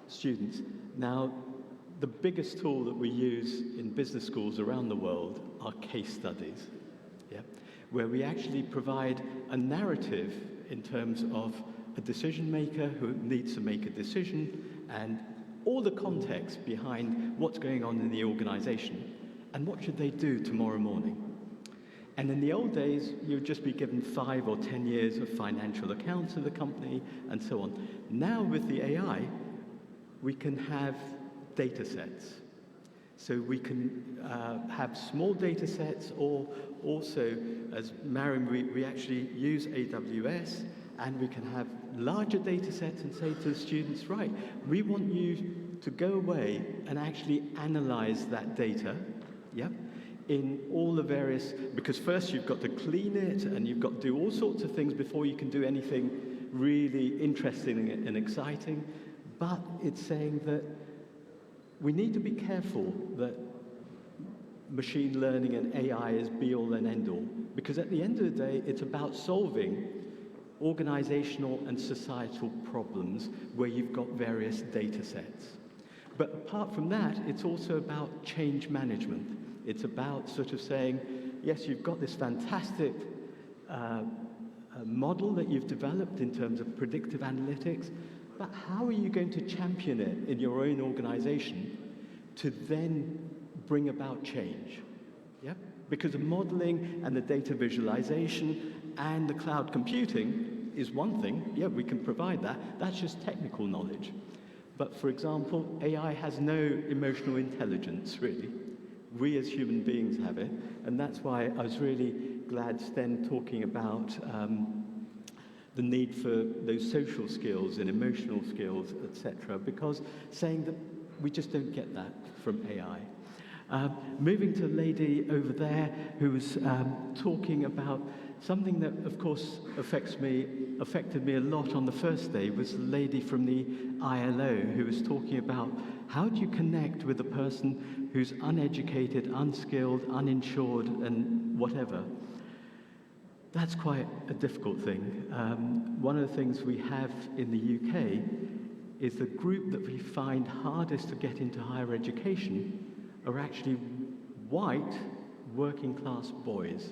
students. Now, the biggest tool that we use in business schools around the world are case studies. Yeah? where we actually provide a narrative in terms of a decision maker who needs to make a decision and all the context behind what's going on in the organization and what should they do tomorrow morning. And in the old days, you'd just be given 5 or 10 years of financial accounts of the company and so on. Now with the AI, we can have data sets. So we can have small data sets, or also, as Mariam, we actually use AWS, and we can have larger data sets and say to the students, right, we want you to go away and actually analyze that data, yep, in all the various, because first you've got to clean it and you've got to do all sorts of things before you can do anything really interesting and exciting. But it's saying that we need to be careful that machine learning and AI is be-all and end-all, because at the end of the day, it's about solving organizational and societal problems where you've got various data sets. But apart from that, it's also about change management. It's about sort of saying, yes, you've got this fantastic model that you've developed in terms of predictive analytics, but how are you going to champion it in your own organization to then bring about change? Yeah? Because the modeling and the data visualization and the cloud computing is one thing. Yeah, we can provide that. That's just technical knowledge. But for example, AI has no emotional intelligence, really. We as human beings have it. And that's why I was really glad Sten talking about the need for those social skills and emotional skills, etc., because saying that we just don't get that from AI. Moving to a lady over there who was talking about something that, of course, affected me a lot on the first day, was the lady from the ILO who was talking about how do you connect with a person who's uneducated, unskilled, uninsured, and whatever. That's quite a difficult thing. One of the things we have in the UK is the group that we find hardest to get into higher education are actually white working class boys.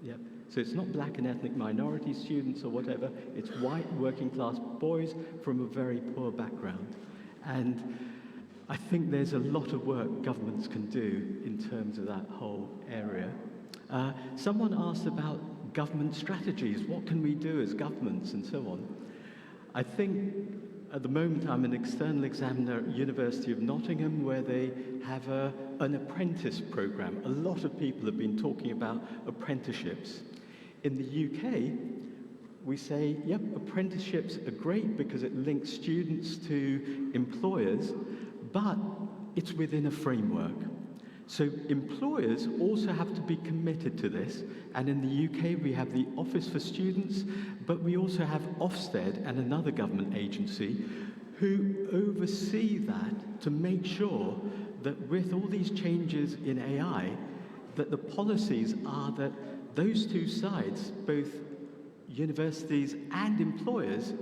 Yep. So it's not black and ethnic minority students or whatever, it's white working class boys from a very poor background. And I think there's a lot of work governments can do in terms of that whole area. Someone asked about government strategies. What can we do as governments and so on? I think at the moment I'm an external examiner at University of Nottingham, where they have an apprentice program. A lot of people have been talking about apprenticeships. In the UK, we say, yep, apprenticeships are great because it links students to employers, but it's within a framework. So employers also have to be committed to this, and in the UK we have the Office for Students, but we also have Ofsted and another government agency who oversee that to make sure that with all these changes in AI, that the policies are that those two sides, both universities and employers,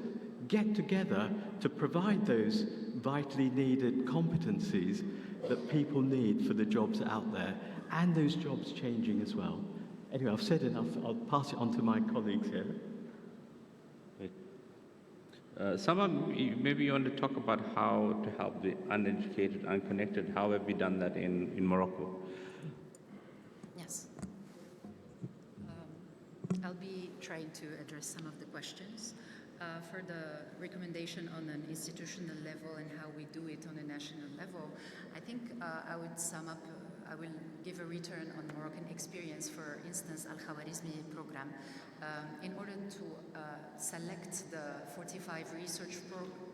get together to provide those vitally needed competencies that people need for the jobs out there, and those jobs changing as well. Anyway, I've said enough. I'll pass it on to my colleagues here. Someone, maybe you want to talk about how to help the uneducated, unconnected. How have we done that in Morocco? Yes. I'll be trying to address some of the questions. For the recommendation on an institutional level and how we do it on a national level, I think I would sum up, I will give a return on Moroccan experience, for instance, Al-Khawarizmi program. In order to select the 45 research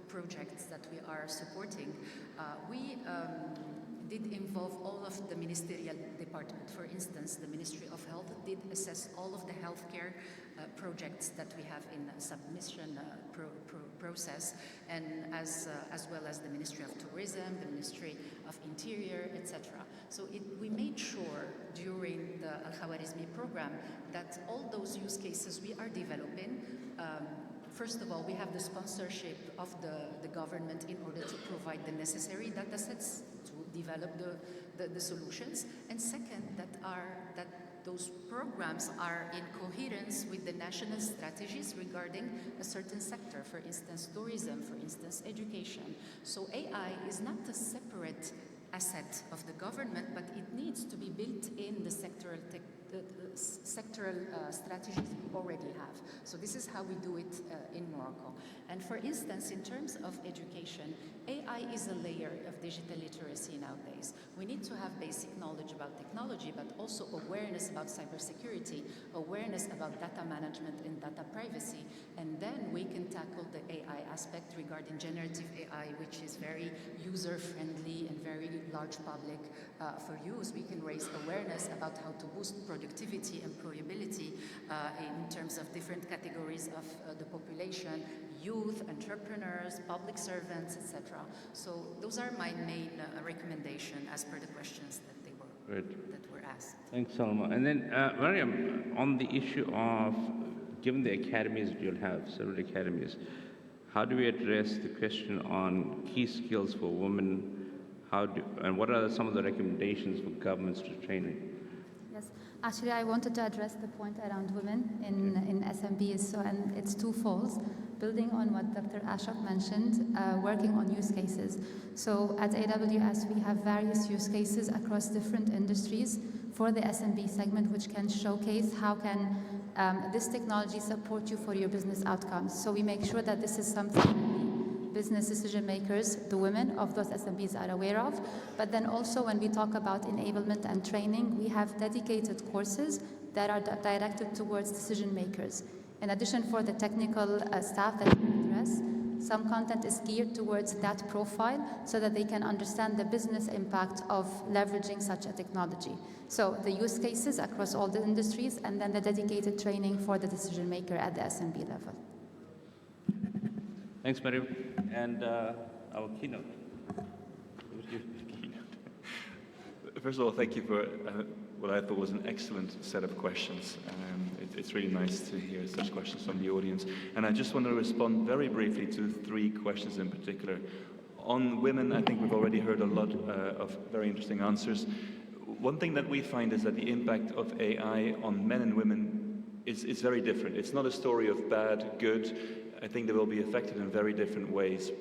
projects that we are supporting, we did involve all of the ministerial department. For instance, the Ministry of Health did assess all of the healthcare projects that we have in submission process, and as well as the Ministry of Tourism, the Ministry of Interior, etc. So we made sure during the Al-Khawarizmi program that all those use cases we are developing, first of all, we have the sponsorship of the government in order to provide the necessary data sets to develop the solutions, and second, that those programs are in coherence with the national strategies regarding a certain sector, for instance, tourism, for instance, education. So AI is not a separate asset of the government, but it needs to be built in the sectoral strategies we already have. So this is how we do it in Morocco. And for instance, in terms of education, AI is a layer of digital literacy nowadays. We need to have basic knowledge about technology, but also awareness about cybersecurity, awareness about data management and data privacy, and then we can tackle the AI aspect regarding generative AI, which is very user-friendly and very large public for use. We can raise awareness about how to boost productivity, employability in terms of different categories of the population, youth, entrepreneurs, public servants, etc. So those are my main recommendations as per the questions that were asked. Thanks, Salma. And then, Mariam, on the issue of, given the academies that you'll have, several academies, how do we address the question on key skills for women? And what are some of the recommendations for governments to training? Yes, actually, I wanted to address the point around women in SMBs, so, and it's twofold. Building on what Dr. Ashok mentioned, working on use cases. So at AWS, we have various use cases across different industries for the SMB segment, which can showcase how can this technology support you for your business outcomes. So we make sure that this is something business decision makers, the women of those SMBs are aware of. But then also when we talk about enablement and training, we have dedicated courses that are directed towards decision makers. In addition, for the technical staff that we address, some content is geared towards that profile so that they can understand the business impact of leveraging such a technology. So the use cases across all the industries, and then the dedicated training for the decision maker at the SMB level. Thanks, Mariam. And our keynote. First of all, thank you for what I thought was an excellent set of questions. It's really nice to hear such questions from the audience. And I just want to respond very briefly to 3 questions in particular. On women, I think we've already heard a lot of very interesting answers. One thing that we find is that the impact of AI on men and women is very different. It's not a story of bad, good. I think they will be affected in very different ways.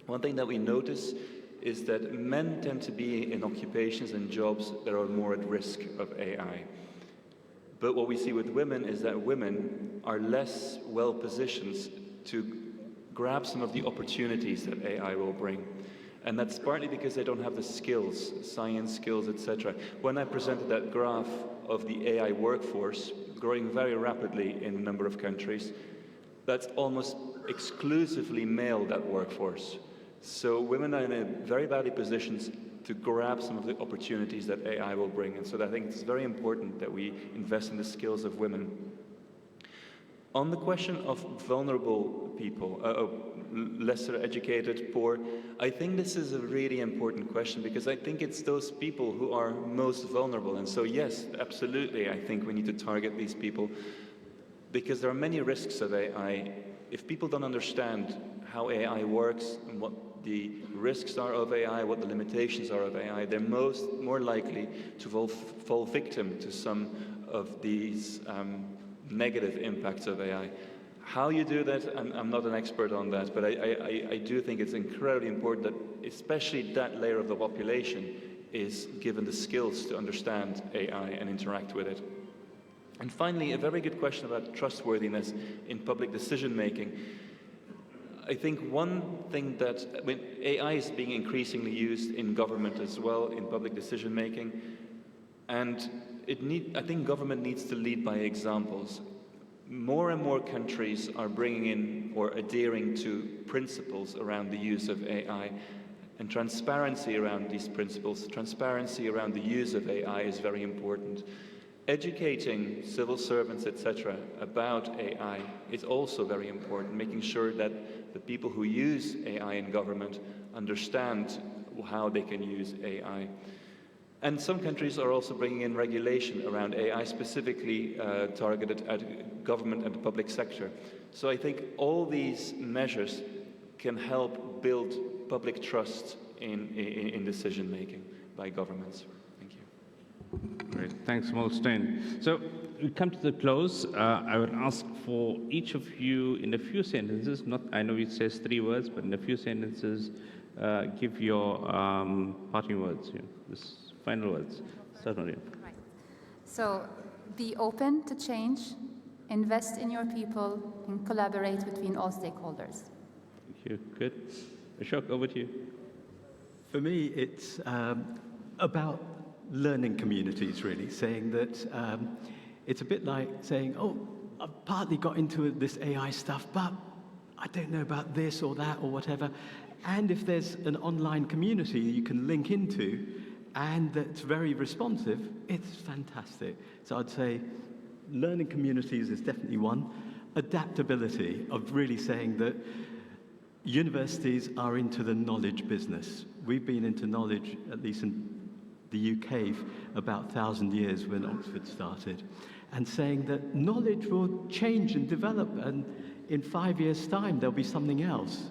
One thing that we notice is that men tend to be in occupations and jobs that are more at risk of AI. But what we see with women is that women are less well positioned to grab some of the opportunities that AI will bring. And that's partly because they don't have the skills, science skills, etc. When I presented that graph of the AI workforce growing very rapidly in a number of countries, that's almost exclusively male, that workforce. So women are in a very badly positioned to grab some of the opportunities that AI will bring. And so I think it's very important that we invest in the skills of women. On the question of vulnerable people, lesser educated, poor, I think this is a really important question because I think it's those people who are most vulnerable. And so yes, absolutely, I think we need to target these people because there are many risks of AI. If people don't understand how AI works and what the risks are of AI, what the limitations are of AI, they're more likely to fall victim to some of these negative impacts of AI. How you do that, I'm not an expert on that, but I do think it's incredibly important that especially that layer of the population is given the skills to understand AI and interact with it. And finally, a very good question about trustworthiness in public decision-making. I think one thing that, AI is being increasingly used in government as well, in public decision-making, and I think government needs to lead by examples. More and more countries are bringing in or adhering to principles around the use of AI, and transparency around these principles, transparency around the use of AI is very important. Educating civil servants, etc., about AI is also very important, making sure that the people who use AI in government understand how they can use AI. And some countries are also bringing in regulation around AI, specifically targeted at government and the public sector. So I think all these measures can help build public trust in decision-making by governments. Thank you. Great, thanks, Molstein. So we come to the close. I would ask for each of you in a few sentences, not, I know it says 3 words, but in a few sentences, give your parting words, this final words. Start on you. Right. So be open to change, invest in your people, and collaborate between all stakeholders. Thank you. Good. Ashok, over to you. For me, it's about learning communities, really, saying that it's a bit like saying, oh, I've partly got into this AI stuff, but I don't know about this or that or whatever. And if there's an online community you can link into and that's very responsive, it's fantastic. So I'd say learning communities is definitely one. Adaptability of really saying that universities are into the knowledge business. We've been into knowledge, at least in the UK, about 1,000 years when Oxford started, and saying that knowledge will change and develop, and in 5 years' time, there'll be something else.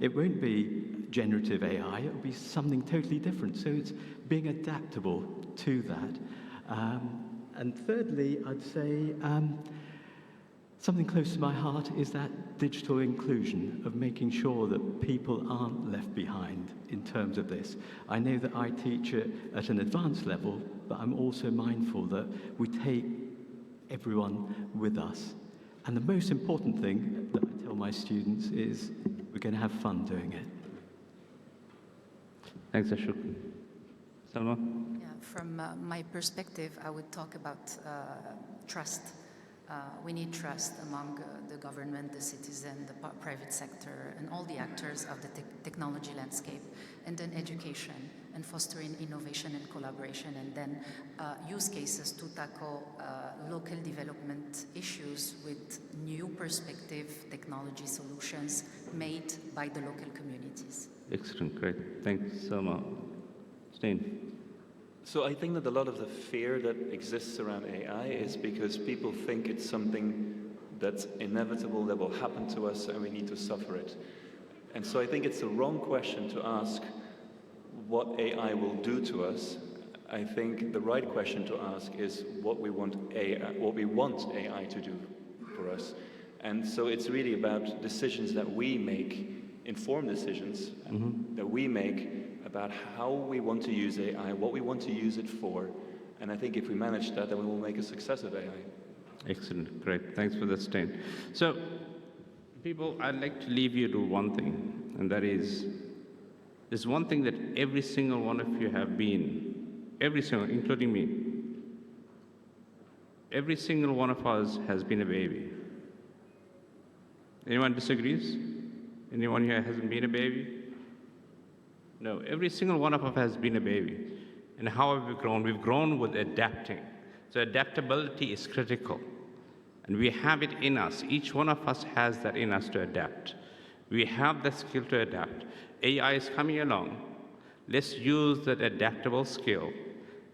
It won't be generative AI, it'll be something totally different. So it's being adaptable to that. And thirdly, I'd say something close to my heart is that digital inclusion of making sure that people aren't left behind in terms of this. I know that I teach at an advanced level, but I'm also mindful that we take everyone with us. And the most important thing that I tell my students is we're going to have fun doing it. Thanks, Ashok. Salma? Yeah, from my perspective, I would talk about trust. We need trust among the government, the citizen, the private sector, and all the actors of the technology landscape, and then education and fostering innovation and collaboration, and then use cases to tackle local development issues with new perspective technology solutions made by the local communities. Excellent, great. Thanks, Salma. Stain. So I think that a lot of the fear that exists around AI is because people think it's something that's inevitable, that will happen to us, and we need to suffer it. And so I think it's the wrong question to ask what AI will do to us. I think the right question to ask is what we want AI to do for us. And so it's really about decisions that we make, informed decisions that we make about how we want to use AI, what we want to use it for. And I think if we manage that, then we will make a success of AI. Excellent, great. Thanks for that, Stain. So, people, I'd like to leave you to one thing, and that is, there's one thing that every single one of you have been, every single, including me, every single one of us has been a baby. Anyone disagrees? Anyone here hasn't been a baby? No, every single one of us has been a baby. And how have we grown? We've grown with adapting. So adaptability is critical. And we have it in us. Each one of us has that in us to adapt. We have the skill to adapt. AI is coming along. Let's use that adaptable skill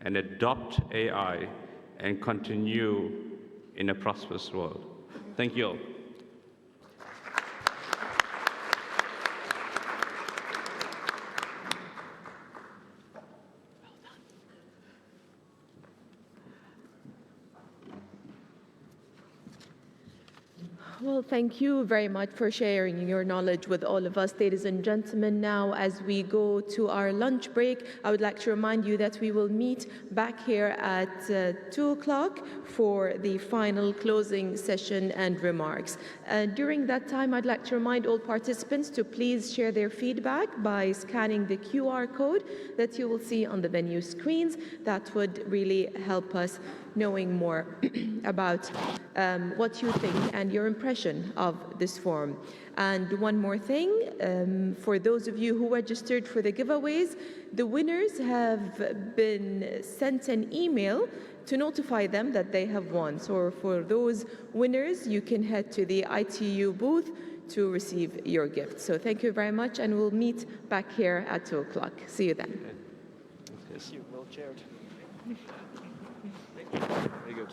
and adopt AI and continue in a prosperous world. Thank you all. Well, thank you very much for sharing your knowledge with all of us, ladies and gentlemen. Now, as we go to our lunch break, I would like to remind you that we will meet back here at 2 o'clock for the final closing session and remarks. During that time, I'd like to remind all participants to please share their feedback by scanning the QR code that you will see on the venue screens. That would really help us knowing more about what you think and your impression of this forum. And one more thing, for those of you who registered for the giveaways, the winners have been sent an email to notify them that they have won. So for those winners, you can head to the ITU booth to receive your gift. So thank you very much, and we'll meet back here at 2 o'clock. See you then. Yes, you well chaired. Very good.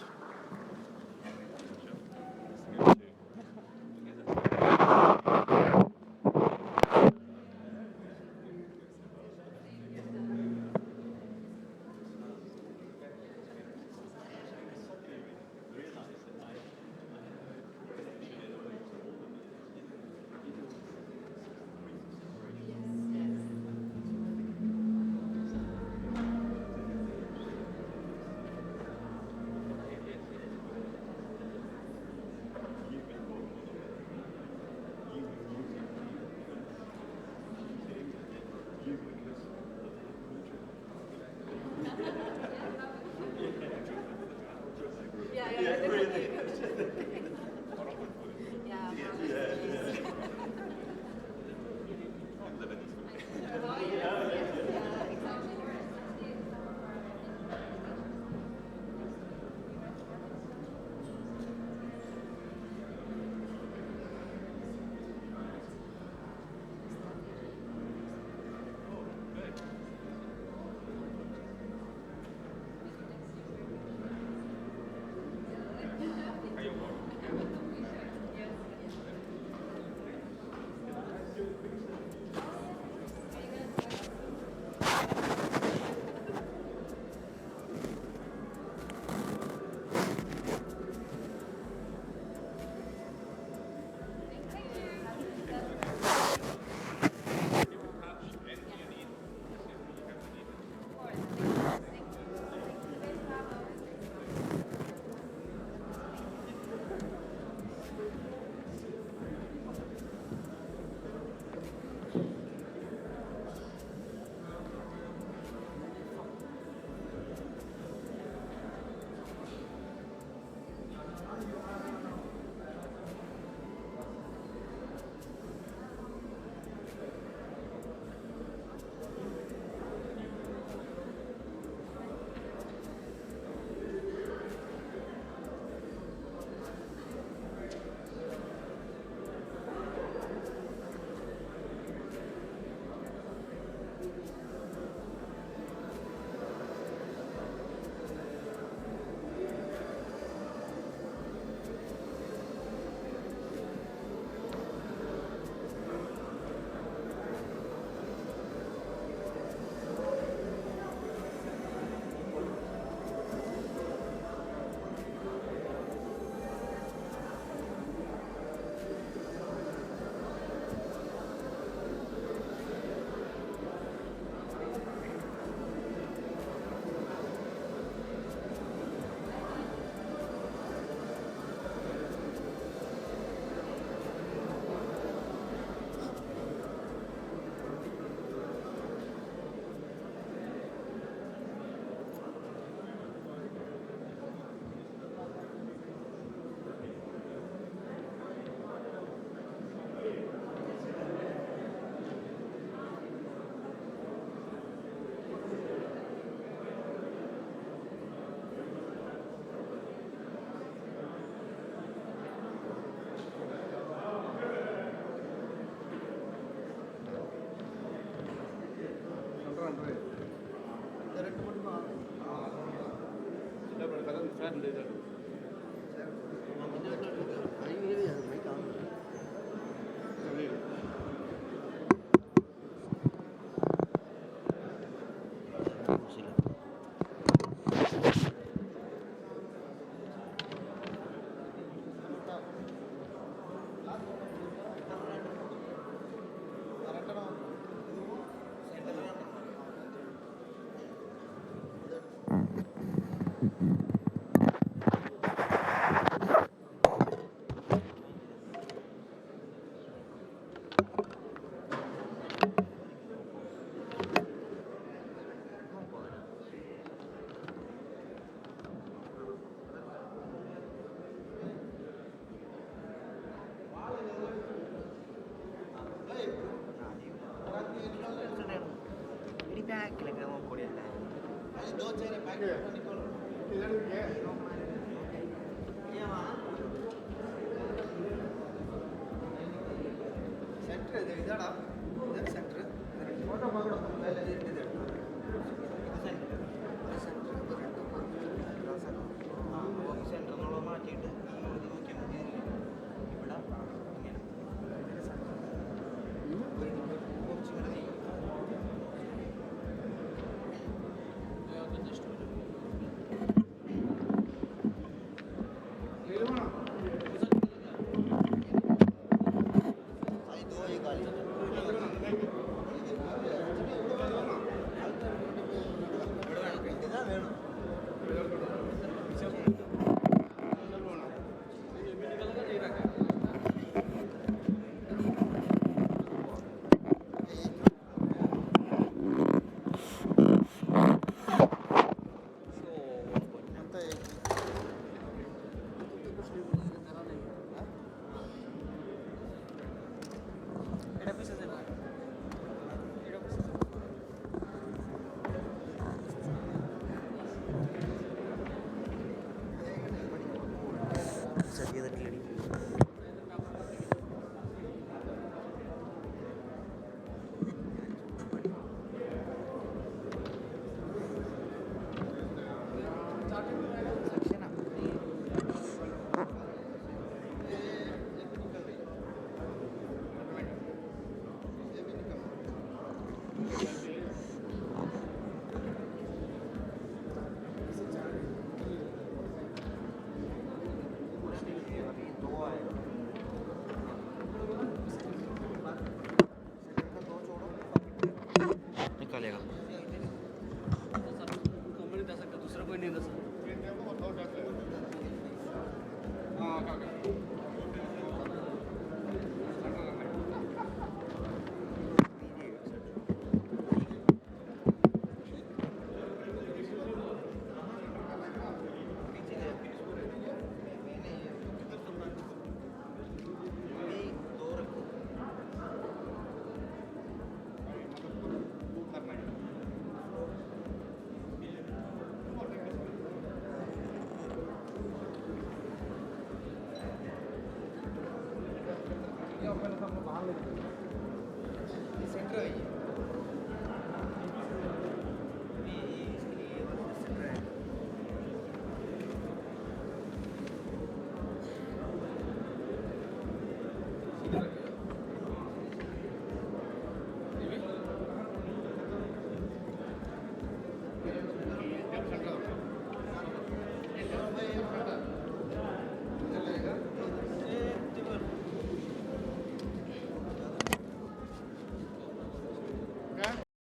ये अपने सामने बाहर लेके